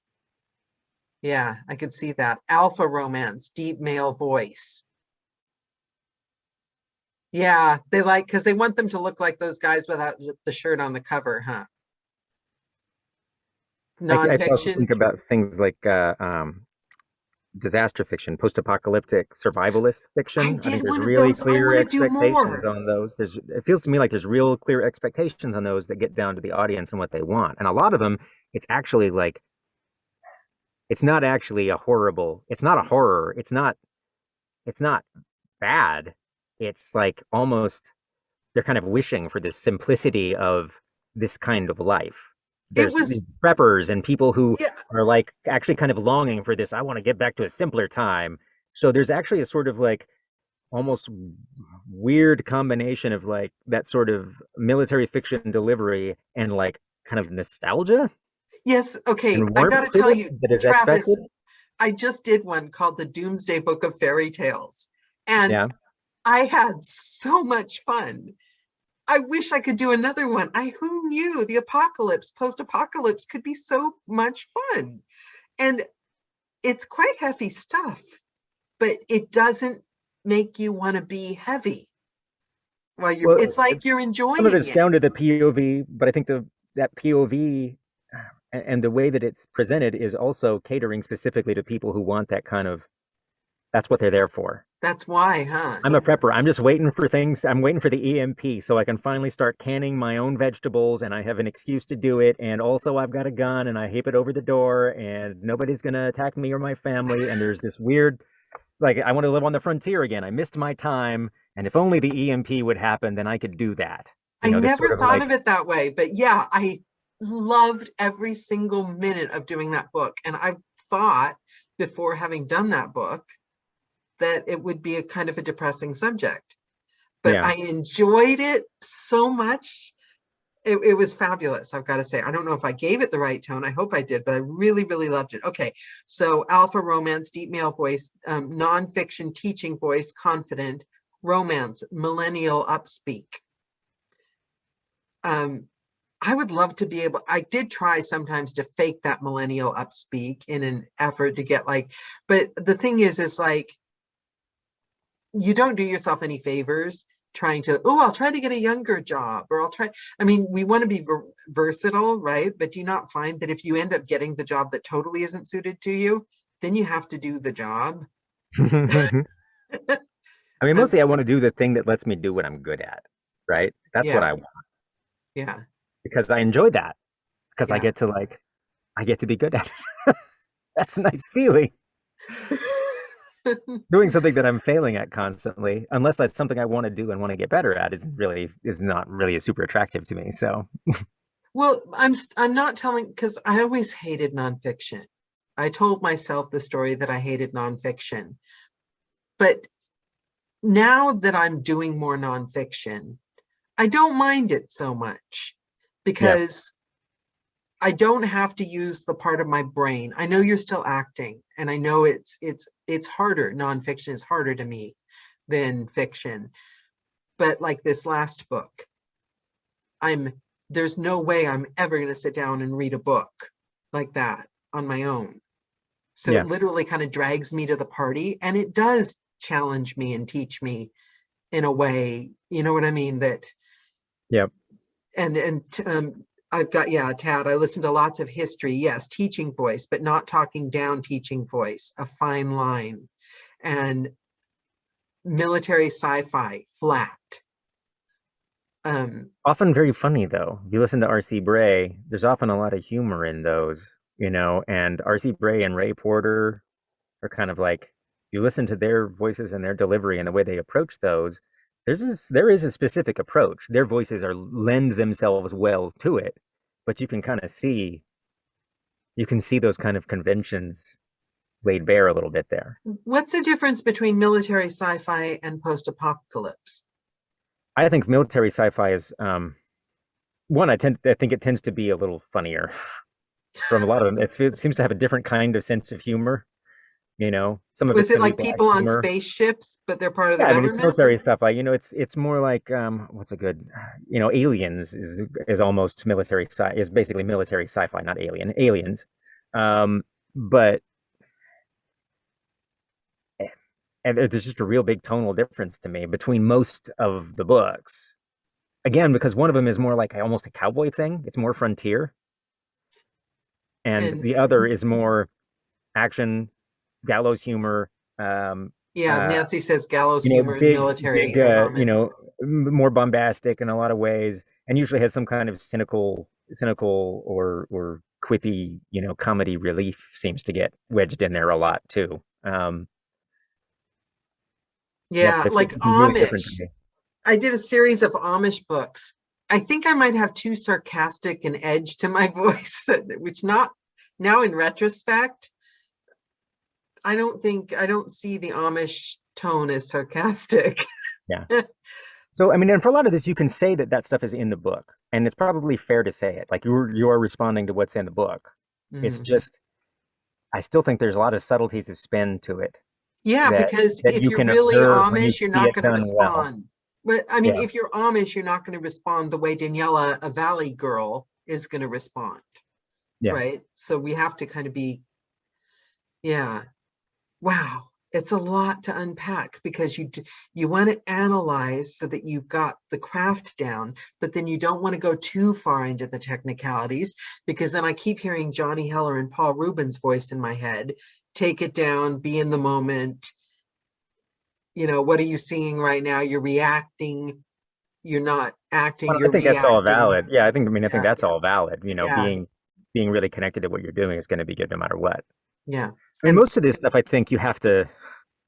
Yeah, I could see that. Alpha romance, deep male voice. Yeah, because they want them to look like those guys without the shirt on the cover, huh? I also think about things like disaster fiction, post-apocalyptic survivalist fiction. I think there's really clear expectations on those. It feels to me like there's real clear expectations on those that get down to the audience and what they want. And a lot of them, it's actually like, it's not actually it's not a horror. It's not bad. It's like almost, they're kind of wishing for this simplicity of this kind of life. There's these preppers and people who are like actually kind of longing for this. I want to get back to a simpler time. So there's actually a sort of like almost weird combination of like that sort of military fiction delivery and like kind of nostalgia. Yes. Okay. I got to tell you, Travis, I just did one called the Doomsday Book of Fairy Tales. And I had so much fun. I wish I could do another one. Who knew the apocalypse, post-apocalypse could be so much fun? And it's quite heavy stuff, but it doesn't make you want to be heavy. It's like you're enjoying it. Some of it's down to the POV, but I think that POV and the way that it's presented is also catering specifically to people who want that kind of, that's what they're there for. That's why, huh? I'm a prepper. I'm just waiting for things. I'm waiting for the EMP so I can finally start canning my own vegetables and I have an excuse to do it. And also I've got a gun and I heap it over the door and nobody's going to attack me or my family. And there's this weird, like, I want to live on the frontier again. I missed my time. And if only the EMP would happen, then I could do that. I never thought of it that way. But yeah, I loved every single minute of doing that book. And I thought before having done that book, that it would be a kind of a depressing subject. But Yeah. I enjoyed it so much. It was fabulous, I've got to say. I don't know if I gave it the right tone. I hope I did, but I really, really loved it. Okay, so alpha romance, deep male voice, nonfiction teaching voice, confident, romance, millennial upspeak. I would love to be able, I did try sometimes to fake that millennial upspeak in an effort to get like, but the thing is like, you don't do yourself any favors trying to, oh, I'll try to get a younger job, or I'll try. I mean, we want to be versatile, right? But do you not find that if you end up getting the job that totally isn't suited to you, then you have to do the job? I mean, Um, mostly I want to do the thing that lets me do what I'm good at, right? That's what yeah, I want yeah, because I enjoy that because yeah. I get to be good at it. That's a nice feeling. Doing something that I'm failing at constantly, unless that's something I want to do and want to get better at, is not really super attractive to me. So Well, I'm not telling, because I always hated nonfiction. I told myself the story that I hated nonfiction, but now that I'm doing more nonfiction, I don't mind it so much yeah, because I don't have to use the part of my brain. I know you're still acting, and I know it's harder. Nonfiction is harder to me than fiction. But like this last book, there's no way I'm ever going to sit down and read a book like that on my own. So it yeah, literally kind of drags me to the party, and it does challenge me and teach me in a way, you know what I mean? That yeah. and I've got, yeah, Tad, I listen to lots of history. Yes, teaching voice, but not talking down teaching voice, a fine line. And military sci-fi, flat. Um, Often very funny though. If you listen to R.C. Bray, there's often a lot of humor in those, and R.C. Bray and Ray Porter are kind of like you listen to their voices and their delivery and the way they approach those. There is a specific approach. Their voices are lend themselves well to it, but you can see those kind of conventions laid bare a little bit there. what's the difference between military sci-fi and post-apocalypse? I think military sci-fi is one. I think it tends to be a little funnier from a lot of them. It seems to have a different kind of sense of humor. Some of it's Was it going to be like black people on humor. spaceships, but they're part of the Yeah, I mean it's government? military sci-fi. It's more like what's a good Aliens is almost military sci is basically military sci-fi, not aliens. But and there's just a real big tonal difference to me between most of the books. Again, because one of them is more like almost a cowboy thing. It's more frontier, and And the other is more action, gallows humor. Um, yeah, uh, Nancy says gallows humor in military big, is common. more bombastic in a lot of ways, and usually has some kind of cynical or quippy, comedy relief seems to get wedged in there a lot too. Yep, Yeah, like it's really different to Amish. me. I did a series of Amish books. I think I might have too sarcastic an edge to my voice, which not now in retrospect, I don't see the Amish tone as sarcastic. Yeah. So, I mean, and for a lot of this, you can say that that stuff is in the book, and it's probably fair to say it. Like you're responding to what's in the book. It's Mhm. just, I still think there's a lot of subtleties of spin to it Yeah, that because that if you you're can really observe when you Amish, you're see not it going to done well. respond. But I mean, Yeah, if you're Amish, you're not going to respond the way Daniela, a Valley girl, is going to respond, yeah. right? So we have to kind of be, yeah. Wow, it's a lot to unpack because you want to analyze so that you've got the craft down, but then you don't want to go too far into the technicalities because then I keep hearing Johnny Heller and Paul Rubens' voice in my head. Take it down, be in the moment. What are you seeing right now? You're reacting. You're not acting, Well, I you're think that's all reacting. valid. Yeah, I think Yeah, that's all valid. yeah, Being really connected to what you're doing is going to be good no matter what. yeah. I mean, And most of this stuff, I think you have to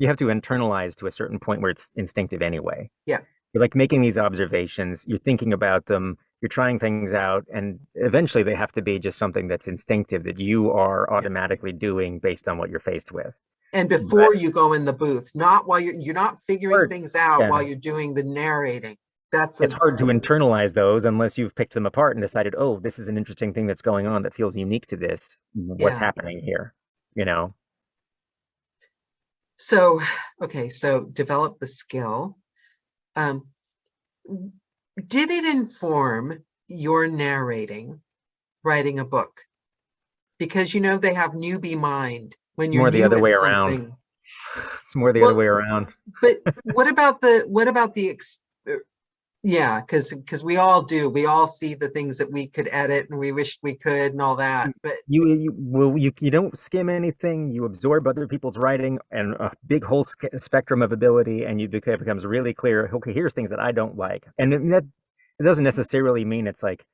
internalize to a certain point where it's instinctive anyway. yeah, You're like making these observations, you're thinking about them, you're trying things out, and eventually they have to be just something that's instinctive that you are Yeah. automatically doing based on what you're faced with. And But before you go in the booth, not while you're not figuring or things out yeah, while you're doing the narrating. That's it's a hard to internalize those unless you've picked them apart and decided, oh, this is an interesting thing that's going on that feels unique to this. What's yeah. happening here? You know, So okay, so develop the skill. Um, did it inform your narrating, writing a book? Because you know they have newbie mind when it's you're more the new other at way around. something. It's more the other Well, way around. but what about the yeah, because we all do. We all see the things that we could edit and we wished we could and all that. But You don't skim anything. You absorb other people's writing and a big whole spectrum of ability, and it becomes really clear. Okay, here's things that I don't like, and that it doesn't necessarily mean it's like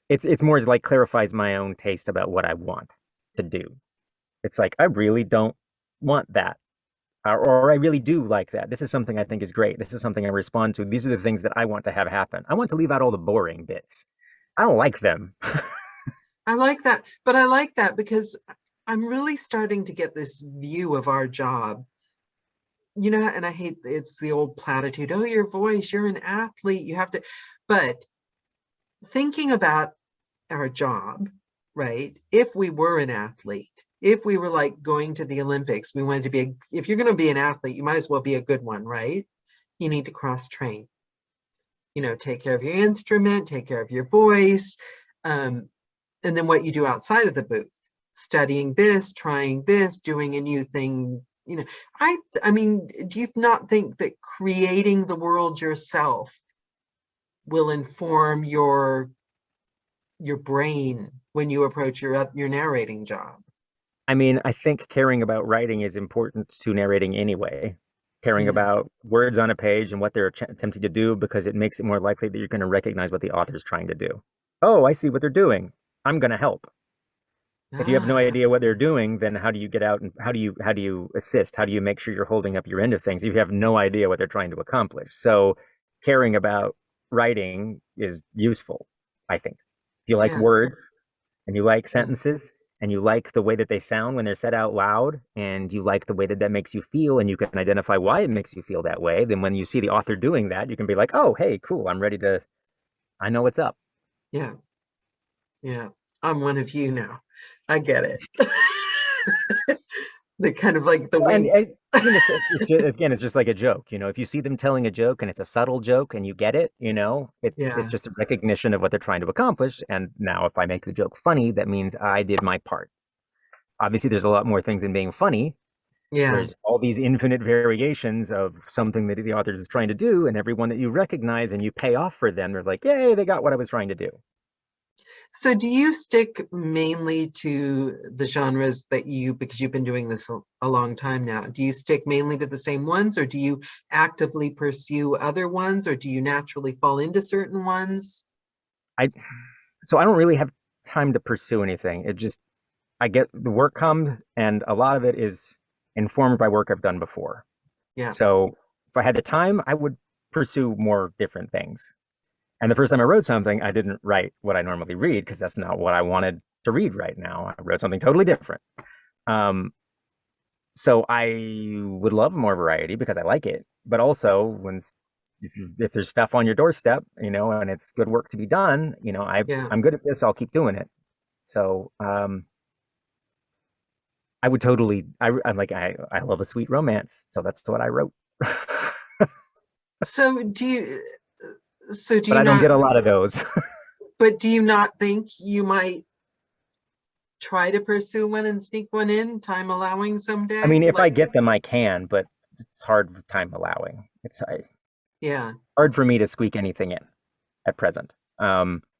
it's more like clarifies my own taste about what I want to do. It's like I really don't want that, or I really do like that. This is something I think is great. This is something I respond to. These are the things that I want to have happen. I want to leave out all the boring bits. I don't like them. I like that. But I like that because I'm really starting to get this view of our job. You know, and I hate it's the old platitude. Oh, your voice, you're an athlete. You have to, but thinking about our job, right? If we were an athlete, if we were like going to the Olympics, we wanted to be if you're going to be an athlete, you might as well be a good one, right? You need to cross train, you know, take care of your instrument, take care of your voice. And then what you do outside of the booth, studying this, trying this, doing a new thing. You know, I mean, do you not think that creating the world yourself will inform your brain when you approach your narrating job? I mean, I think caring about writing is important to narrating anyway. Caring Mm. about words on a page and what they're attempting to do because it makes it more likely that you're going to recognize what the author's trying to do. Oh, I see what they're doing. I'm going to help. If you have no Ah, idea what they're doing, then how do you get out and how do you assist? How do you make sure you're holding up your end of things if you have no idea what they're trying to accomplish? So caring about writing is useful, I think. If you like yeah, words and you like yeah, sentences and you like the way that they sound when they're said out loud and you like the way that that makes you feel and you can identify why it makes you feel that way, then when you see the author doing that, you can be like, oh, hey, cool, I know what's up. yeah, yeah. I'm one of you now. I get it. The kind of like the And, wink. and I mean, it's just, again, it's just like a joke. If you see them telling a joke and it's a subtle joke and you get it, it's Yeah, just a recognition of what they're trying to accomplish. And now, if I make the joke funny, that means I did my part. Obviously, there's a lot more things than being funny. yeah. There's all these infinite variations of something that the author is trying to do, and every one that you recognize and you pay off for them, they're like, "Yay, they got what I was trying to do." So do you stick mainly to the genres that because you've been doing this a long time now, do you stick mainly to the same ones, or do you actively pursue other ones, or do you naturally fall into certain ones? I so I don't really have time to pursue anything. I get the work comes, and a lot of it is informed by work I've done before. Yeah, So if I had the time, I would pursue more different things. And the first time I wrote something, I didn't write what I normally read because that's not what I wanted to read right now. I wrote something totally different. Um, so I would love more variety because I like it. But also, if there's stuff on your doorstep, and it's good work to be done, yeah. I'm good at this. I'll keep doing it. So I would totally. I love a sweet romance, so that's what I wrote. So do you, so do But you I don't not, get a lot of those. but do you not think you might try to pursue one and sneak one in, time allowing I someday? mean, if I Like, get them, I can, but it's hard with time allowing. It's yeah, hard for me to squeak anything in at present.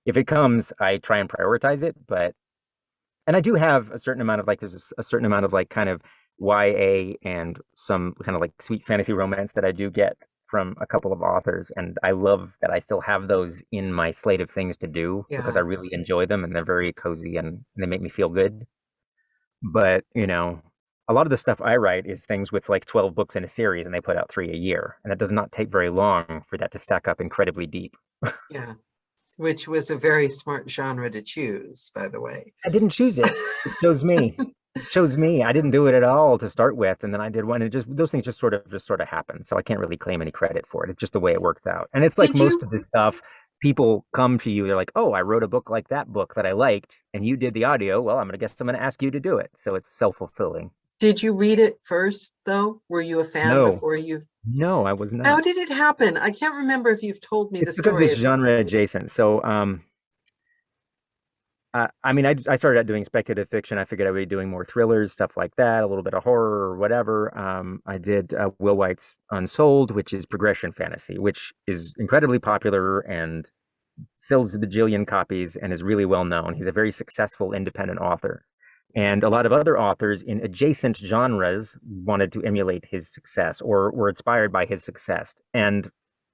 If it comes, I try and prioritize it, and I do have a certain amount of there's a certain amount of kind of YA and some kind of sweet fantasy romance that I do get from a couple of authors. And I love that I still have those in my slate of things to do because yeah. I really enjoy them and they're very cozy and they make me feel good. But, a lot of the stuff I write is things with like 12 books in a series and they put out 3 a year. And that does not take very long for that to stack up incredibly deep. Yeah. Which was a very smart genre to choose, by the way. I didn't choose it. It chose me. It chose me. I didn't do it at all to start with, and then I did one. And just those things just sort of happened. So I can't really claim any credit for it. It's just the way it worked out. And it's like Did most you of this stuff, people come to you. They're like, "Oh, I wrote a book like that book that I liked, and you did the audio. Well, I'm gonna ask you to do it." So it's self-fulfilling. did you read it first though? Were you a fan No, before you? no, I was How not. did it happen? I can't remember if you've told me It's the because it's story. genre adjacent. So, I mean, I started out doing speculative fiction. I figured I would be doing more thrillers, stuff like that, a little bit of horror or whatever. I did Will White's Unsold, which is progression fantasy, which is incredibly popular and sells a bajillion copies and is really well known. He's a very successful independent author. And a lot of other authors in adjacent genres wanted to emulate his success or were inspired by his success. And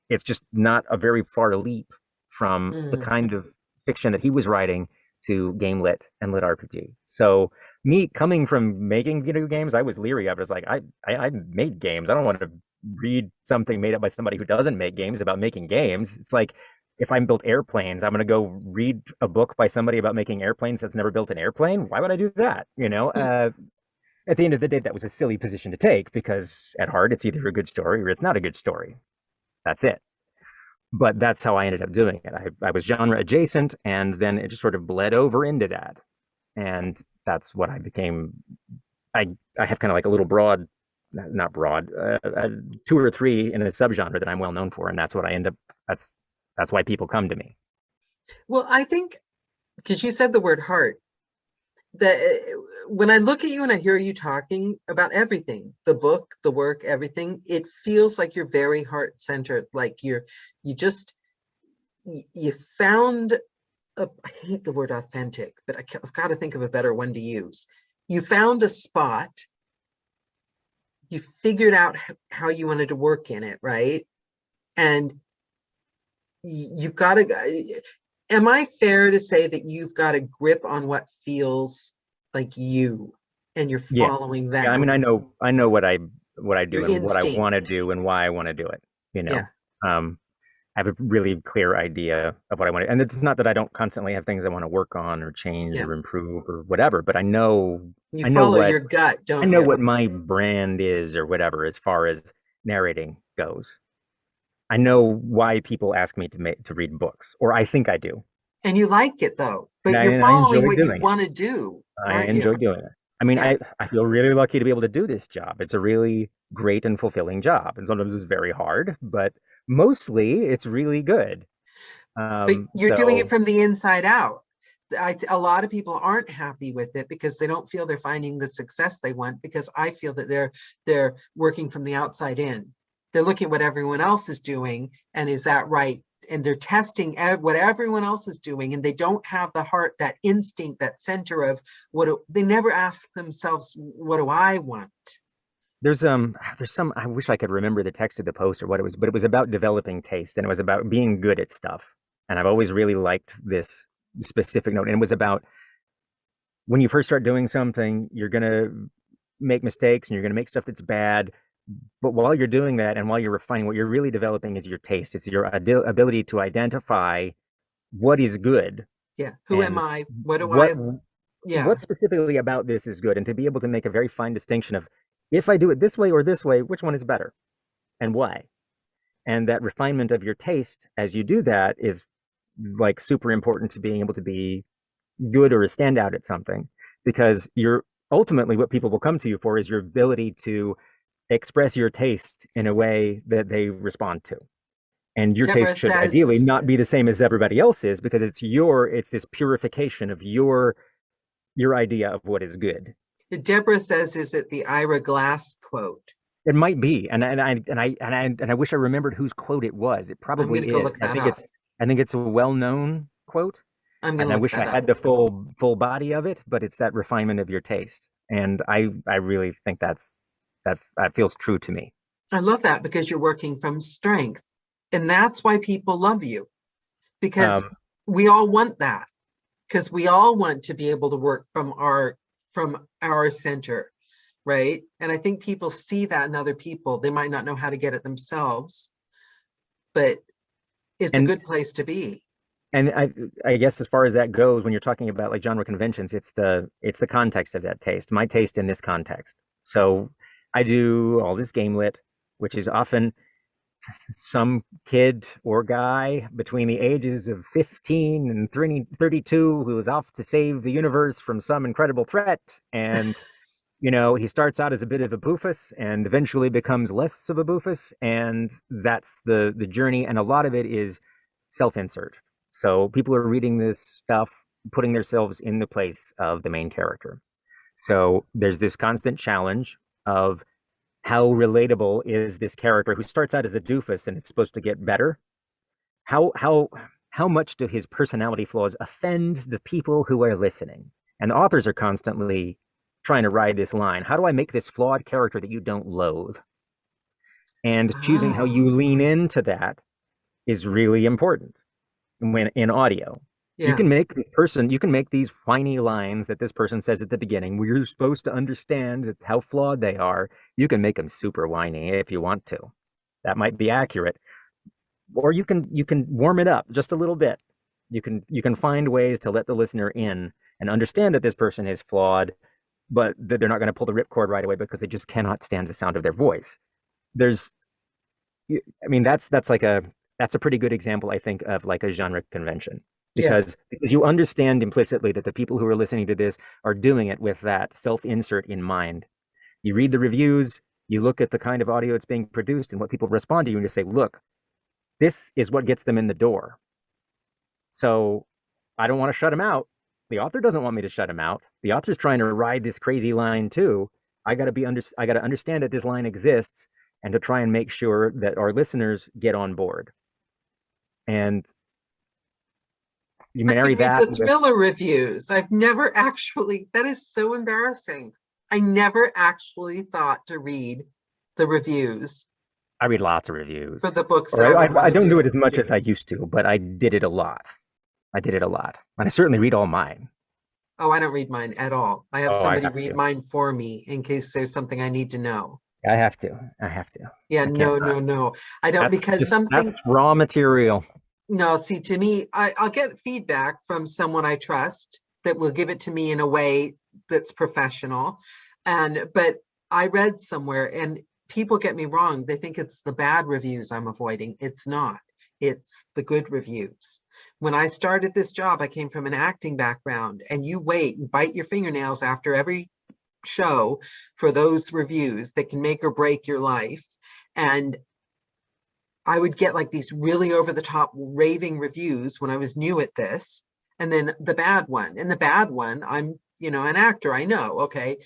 it's just not a very far leap from the Mm. kind of fiction that he was writing to game lit and lit RPG. So me coming from making video games, I was leery of it. I was like, I made games. I don't want to read something made up by somebody who doesn't make games about making games. It's like if I built airplanes, I'm going to go read a book by somebody about making airplanes that's never built an airplane. Why would I do that? At the end of the day, that was a silly position to take because at heart, it's either a good story or it's not a good story. That's it. But that's how I ended up doing it. I was genre adjacent, and then it just sort of bled over into that. And that's what I became. I have kind of like a little broad, not broad, 2 or 3 in a subgenre that I'm well known for, and that's what I end up. That's why people come to me. Well, I think because you said the word heart, that when I look at you and I hear you talking about everything, the book, the work, everything, it feels like you're very heart centered. Like you just you found I hate the word authentic, but I've got to think of a better one to use. You found a spot. You figured out how you wanted to work in it, right? And you've got to. Am I fair to say that you've got a grip on what feels like you, and you're Yes. following Yeah. I that? mean, I know what I Your do and what I want to instinct. do and why I want to do it. You Yeah, know, I have a really clear idea of what I want to, and it's not that I don't constantly have things I want to work on or change yeah. or improve or whatever, but I know, You I know follow what your gut, I don't know you? what my brand is or whatever as far as narrating goes. I know why people ask me to read books, or I think I do, And you like it though, and but I, you're and I following enjoy what you doing it. want to do, I aren't you? enjoy doing it. I mean, Yeah. I feel really lucky to be able to do this job. It's a really great and fulfilling job, and sometimes it's very hard, but mostly it's really good. But you're doing it So from the inside out. A lot of people aren't happy with it because they don't feel they're finding the success they want, because I feel that they're working from the outside in. They're looking at what everyone else is doing, and is that right? And they're testing what everyone else is doing, and they don't have the heart, that instinct, that center of they never ask themselves, what do I want? there's some, I wish I could remember the text of the post or what it was, but it was about developing taste and it was about being good at stuff. And I've always really liked this specific note. And it was about when you first start doing something, you're gonna make mistakes and you're gonna make stuff that's bad. But while you're doing that and while you're refining, what you're really developing is your taste. It's your ability to identify what is good Yeah. Who am and I? What do what I? Yeah. what specifically about this is good, and to be able to make a very fine distinction of if I do it this way or this way, which one is better and why. And that refinement of your taste as you do that is like super important to being able to be good or a standout at something, because you're ultimately what people will come to you for is your ability to express your taste in a way that they respond to. And your Deborah taste should says, ideally not be the same as everybody else's because it's this purification of your idea of what is good. Deborah says, is it the Ira Glass quote? It might be, and I wish I remembered whose quote it was. It I'm going probably to go is. look that up. I think it's a well-known quote, I'm going and to I look wish I that up. had the full body of it. But it's that refinement of your taste, and I really think that feels true to me. I love that, because you're working from strength. And that's why people love you, because Um, we all want that, because we all want to be able to work from our center. right? And I think people see that in other people. They might not know how to get it themselves, but it's a And good place to be. and I guess as far as that goes, when you're talking about like genre conventions, it's the context of that taste. My taste in this context. So I do all this game lit, which is often some kid or guy between the ages of 15 and 32 who is off to save the universe from some incredible threat. And, he starts out as a bit of a boofus and eventually becomes less of a boofus. And that's the journey. And a lot of it is self-insert. So people are reading this stuff, putting themselves in the place of the main character. So there's this constant challenge of how relatable is this character who starts out as a doofus and is supposed to get better? How much do his personality flaws offend the people who are listening? And the authors are constantly trying to ride this line. How do I make this flawed character that you don't loathe? And choosing how you Oh, lean into that is really important when in audio. You yeah. can make these whiny lines that this person says at the beginning, where you're supposed to understand how flawed they are. You can make them super whiny if you want to. That might be accurate. Or you can warm it up just a little bit. You can find ways to let the listener in and understand that this person is flawed, but that they're not going to pull the ripcord right away because they just cannot stand the sound of their voice. There's I mean, that's a pretty good example, I think, of like a genre convention Yeah. because you understand implicitly that the people who are listening to this are doing it with that self-insert in mind. You read the reviews, you look at the kind of audio that's being produced and what people respond to you, and you say, look, this is what gets them in the door. So I don't want to shut them out. The author doesn't want me to shut him out. The author's trying to ride this crazy line too. I got to understand that this line exists and to try and make sure that our listeners get on board. And you I marry could read that the with, thriller reviews. I've never actually, that is so embarrassing. I never actually thought to read the reviews I read lots of for reviews. the books that I Or would want I to don't do do. it as much as I used to, but I did it a lot. I did it a lot. And I certainly read all mine. Oh, I don't read mine at all. I have Oh, I somebody have read to. mine for me in case there's something I need to know. I have to. I have to. Yeah, I can't no, not. no, no. I don't because something, That's raw material. no, see, to me, I'll get feedback from someone I trust that will give it to me in a way that's professional. But I read somewhere and people get me wrong. They think it's the bad reviews I'm avoiding. It's not. It's the good reviews. When I started this job, I came from an acting background, and you wait and bite your fingernails after every show for those reviews that can make or break your life. And I would get like these really over the top raving reviews when I was new at this. And then the bad one. And the bad one, I'm, an actor. I know, okay.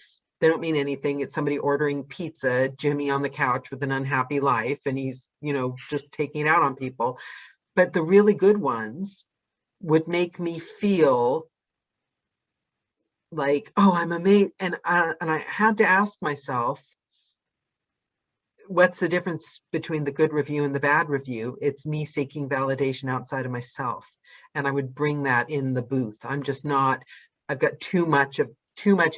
They don't mean anything. It's somebody ordering pizza, Jimmy on the couch with an unhappy life, and he's, just taking it out on people. But the really good ones would make me feel like, oh, I'm amazed. And I had to ask myself, what's the difference between the good review and the bad review? It's me seeking validation outside of myself. And I would bring that in the booth. I'm just not, I've got too much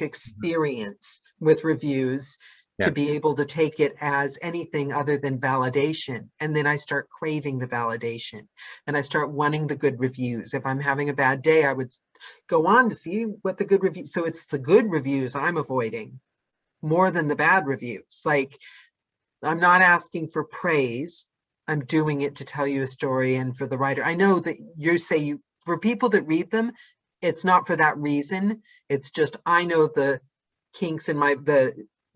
experience with reviews to Yeah. be able to take it as anything other than validation. And then I start craving the validation and I start wanting the good reviews. If I'm having a bad day, I would go on to see what the good reviews. So it's the good reviews I'm avoiding more than the bad reviews. Like, I'm not asking for praise. I'm doing it to tell you a story and for the writer. I know that for people that read them, it's not for that reason. It's just, I know the kinks in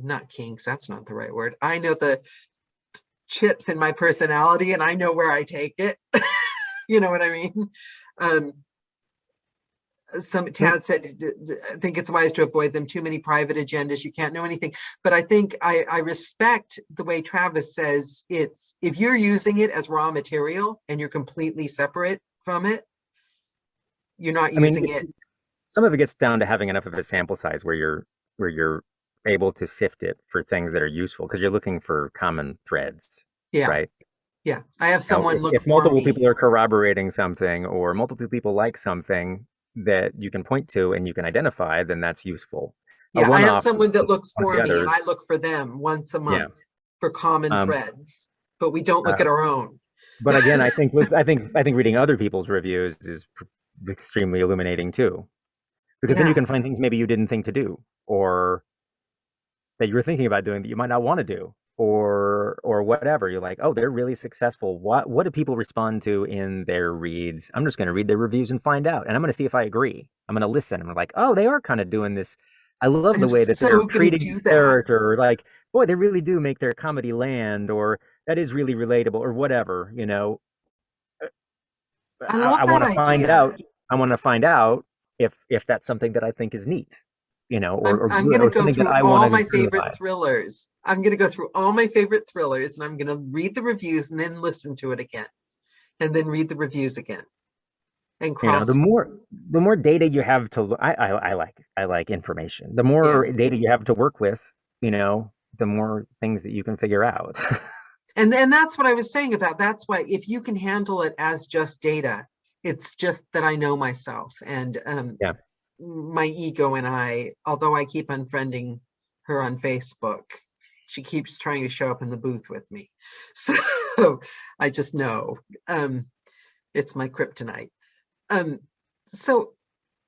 not kinks, that's not the right word. I know the chips in my personality and I know where I take it. You know what I mean? Um, Tad said, I think it's wise to avoid them. Too many private agendas. You can't know anything. But I think I respect the way Travis says it's, if you're using it as raw material and you're completely separate from it, you're not I mean, using it. some of it gets down to having enough of a sample size where you're able to sift it for things that are useful because you're looking for common threads, Yeah. right? Yeah. I have Now, someone look if for multiple me. people are corroborating something or multiple people like something that you can point to and you can identify, then that's useful. Yeah, I have one-off someone that is looks one of for the me and others. I look for them once a Yeah. month for common Um, threads, but we don't look uh, at our own. but again, I think reading other people's reviews is extremely illuminating too, because then you Yeah, can find things maybe you didn't think to do, or that you were thinking about doing that you might not want to do, or whatever. You're like, oh, they're really successful. What do people respond to in their reads? I'm just going to read their reviews and find out, and I'm going to see if I agree. I'm going to listen. And I'm like, oh, they are kind of doing this. I love the I'm way that they're so gonna treating do this that. character. Like, boy, they really do make their comedy land, or that is really relatable, or whatever. I I, love I that want to find idea. out. I want to find out if that's something that I think is neat, or I'm good, gonna or go something that through I want all to my favorite internalize. thrillers. I'm gonna go through all my favorite thrillers and I'm gonna read the reviews and then listen to it again and then read the reviews again and The cross. more data you have to I like information. The Yeah. more data you have to work with, the more things that you can figure out. And then that's what I was saying about that's why if you can handle it as just data, it's just that I know myself and Yeah. my ego and I, although I keep unfriending her on Facebook, she keeps trying to show up in the booth with me. So I just know it's my kryptonite. Um, so,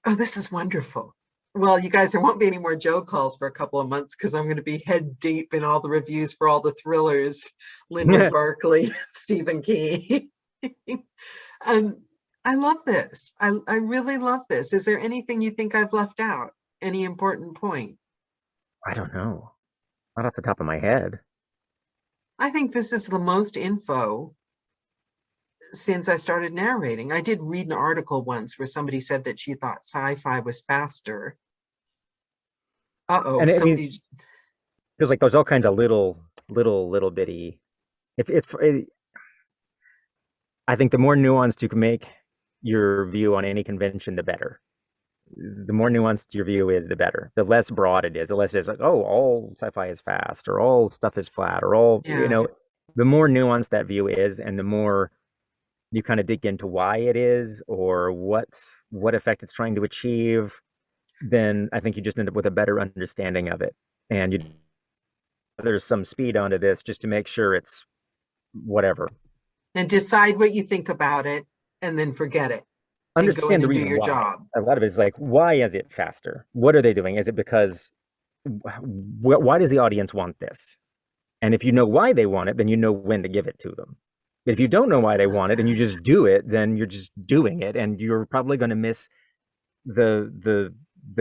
oh, this is wonderful. Well, you guys, there won't be any more Joe calls for a couple of months because I'm going to be head deep in all the reviews for all the thrillers, Lyndon Barkley, Stephen King. um, I love this. I really love this. Is there anything you think I've left out? Any important point? I don't know. Not off the top of my head. I think this is the most info since I started narrating. I did read an article once where somebody said that she thought sci-fi was faster. Uh-oh, And I mean, somebody. feels like there's all kinds of little bitty. If I think the more nuanced you can make your view on any convention, the better. The more nuanced your view is, the better. The less broad it is, the less it is like, oh, all sci-fi is fast, or all stuff is flat, or all, Yeah. the more nuanced that view is, and the more you kind of dig into why it is, or what effect it's trying to achieve, then I think you just end up with a better understanding of it. And there's some speed onto this just to make sure it's whatever. And decide what you think about it and then forget it and go in Understand the and do reason your why. job. A lot of it is like, why is it faster? What are they doing? Is it because why does the audience want this? And if you know why they want it, then you know when to give it to them. But if you don't know why they want it and you just do it, then you're just doing it, and you're probably going to miss the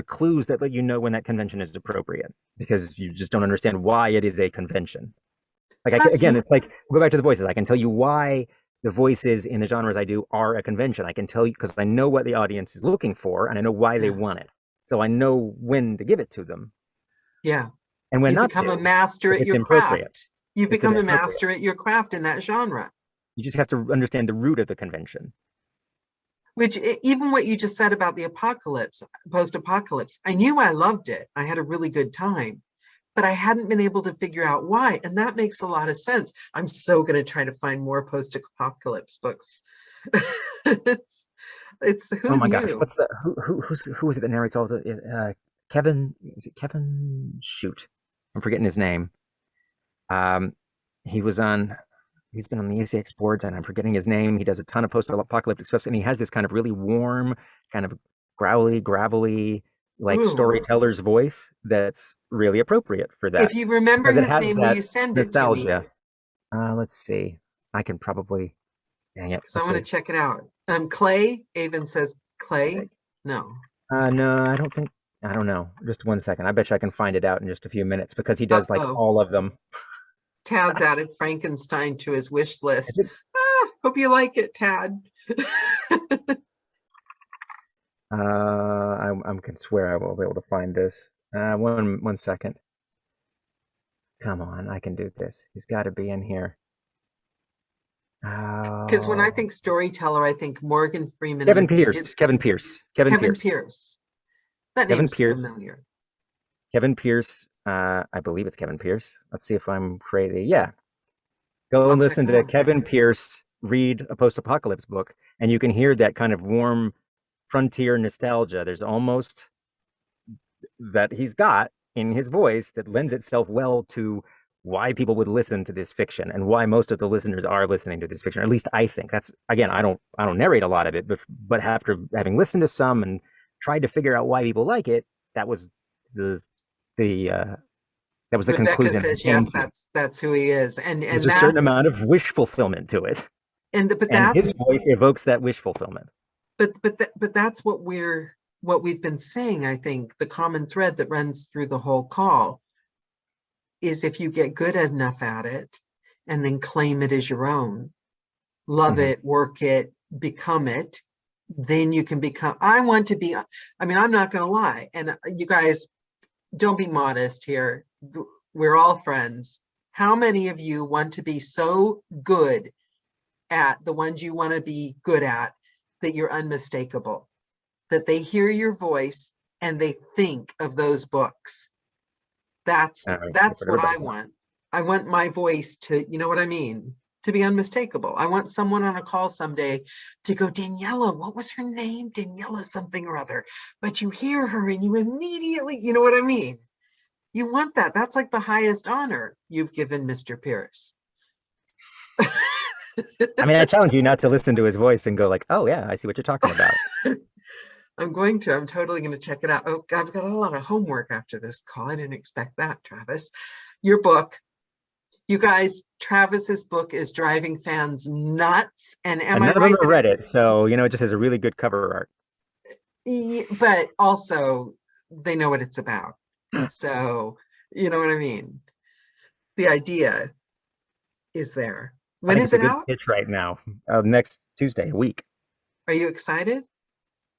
clues that let you know when that convention is appropriate, because you just don't understand why it is a convention. Like again, it's like, we'll go back to the voices. I can tell you why the voices in the genres I do are a convention. I can tell you because I know what the audience is looking for and I know why they want it. So I know when to give it to them. Yeah. And when You not become to, a master if at it's your inappropriate. craft. You It's become a inappropriate. master at your craft in that genre. You just have to understand the root of the convention. Which even what you just said about the apocalypse, post-apocalypse, I knew I loved it. I had a really good time, but I hadn't been able to figure out why. And that makes a lot of sense. I'm so going to try to find more post-apocalypse books. it's Oh who my gosh, knew? what's the who is it that narrates all the Kevin? Is it Kevin? Shoot, I'm forgetting his name. Um, he was on. He's been on the ACX boards, and I'm forgetting his name. He does a ton of post-apocalyptic stuff, and he has this kind of really warm, kind of growly, gravelly, like Ooh. storyteller's voice that's really appropriate for If that you remember because it his has name, will that you send it to me? nostalgia. Let's see. I can probably. Dang it. Because I Let's want see. to check it out. Clay, Avon says Clay. No. No, I don't think. I don't know. Just one second. I bet you I can find it out in just a few minutes because he does like Uh-oh. all of them. Tad's added Frankenstein to his wish Is list. it? Hope you like it, Tad. I can swear I will be able to find this. One second. Come on, I can do this. He's got to be in here. Because when I Oh, think storyteller, I think Morgan Freeman and Kevin if you did Pierce. Kevin Pierce. Kevin Kevin Pierce. Pierce. That Kevin name's Pierce. familiar. Kevin Pierce. I believe it's Kevin Pierce. Let's see if I'm crazy. Yeah. Go I'll and check listen it to out. Kevin Pierce read a post-apocalypse book, and you can hear that kind of warm frontier nostalgia. There's almost that he's got in his voice that lends itself well to why people would listen to this fiction and why most of the listeners are listening to this fiction. Or at least I think that's, again, I don't narrate a lot of it, but after having listened to some and tried to figure out why people like it, that was the that was the Rebecca conclusion I says, came yes, to. that's who he is. And There's a certain amount of wish fulfillment to it. but And that's, his voice evokes that wish fulfillment. but that's what we've been saying. I think the common thread that runs through the whole call is if you get good enough at it and then claim it as your own, love it, work it, become it, then you can become, I want to be, I mean, I'm not going to lie. And you guys, don't be modest here. We're all friends. How many of you want to be so good at the ones you want to be good at that you're unmistakable, that they hear your voice and they think of those books? That's what I want. I want my voice to, you know what I mean, to be unmistakable. I want someone on a call someday to go, Daniela, what was her name? Daniela something or other. But you hear her and you immediately, you know what I mean? You want that. That's like the highest honor you've given Mr. Pierce. I mean, I challenge you not to listen to his voice and go like, oh yeah, I see what you're talking about. I'm totally going to check it out. Oh, I've got a lot of homework after this call. I didn't expect that, Travis. Your book, you guys, Travis's book is driving fans nuts. And None of them have read it, so it just has a really good cover art. But also, they know what it's about. So, you know what I mean? The idea is there. When is it out? It's a good pitch right now. Next Tuesday, a week. Are you excited?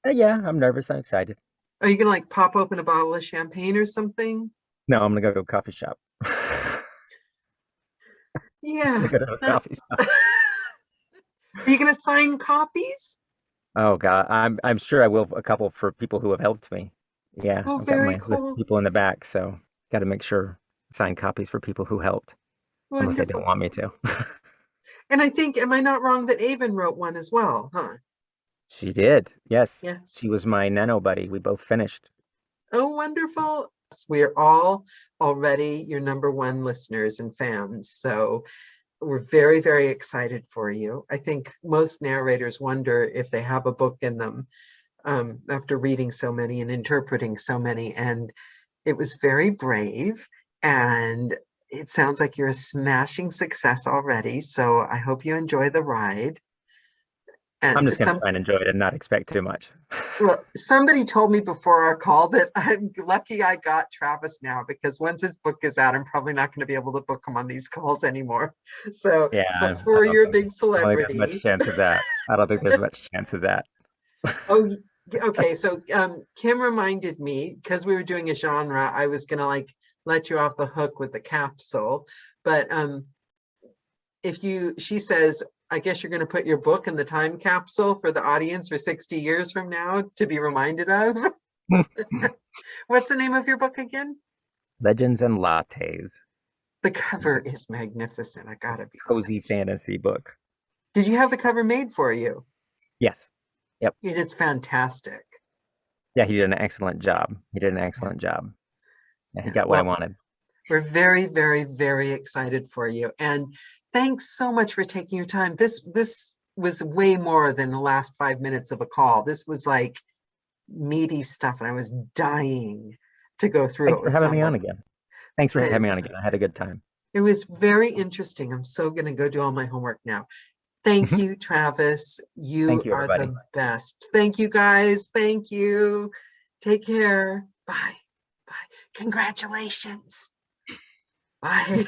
Yeah, I'm nervous. I'm excited. Are you gonna pop open a bottle of champagne or something? No, I'm gonna go to a coffee shop. Yeah. I'm gonna go to a coffee shop. Are you gonna sign copies? Oh God, I'm sure I will. A couple for people who have helped me. Yeah, Oh, I've got very my list cool. of people in the back, so got to make sure sign copies for people who helped, unless they don't want me to. And I think, am I not wrong that Avon wrote one as well, huh? She did. Yes. Yes. She was my nano buddy. We both finished. Oh, wonderful. We're all already your #1 listeners and fans. So we're very, very excited for you. I think most narrators wonder if they have a book in them after reading so many and interpreting so many. And it was very brave. And it sounds like you're a smashing success already. So I hope you enjoy the ride. And I'm just going to try and enjoy it and not expect too much. Well, somebody told me before our call that I'm lucky I got Travis now, because once his book is out, I'm probably not going to be able to book him on these calls anymore. So yeah, before you're a big celebrity. I don't think there's much chance of that. I don't think there's much chance of that. Oh, okay. So Kim reminded me, because we were doing a genre, I was going to let you off the hook with the capsule. But she says, I guess you're going to put your book in the time capsule for the audience for 60 years from now to be reminded of. What's the name of your book again? Legends and Lattes. The cover is magnificent. I gotta be cozy honest. fantasy book. Did you have the cover made for you? Yes. Yep. It is fantastic. Yeah, he did an excellent job. Yeah, he got what I wanted. We're very, very, very excited for you. And thanks so much for taking your time. This was way more than the last 5 minutes of a call. This was like meaty stuff, and I was dying to go through Thanks it. for having me on again. Thanks for having me on again. I had a good time. It was very interesting. I'm so going to go do all my homework now. Thank you, Travis. You are the best. Thank you, guys. Thank you. Take care. Bye. Bye. Congratulations. Bye.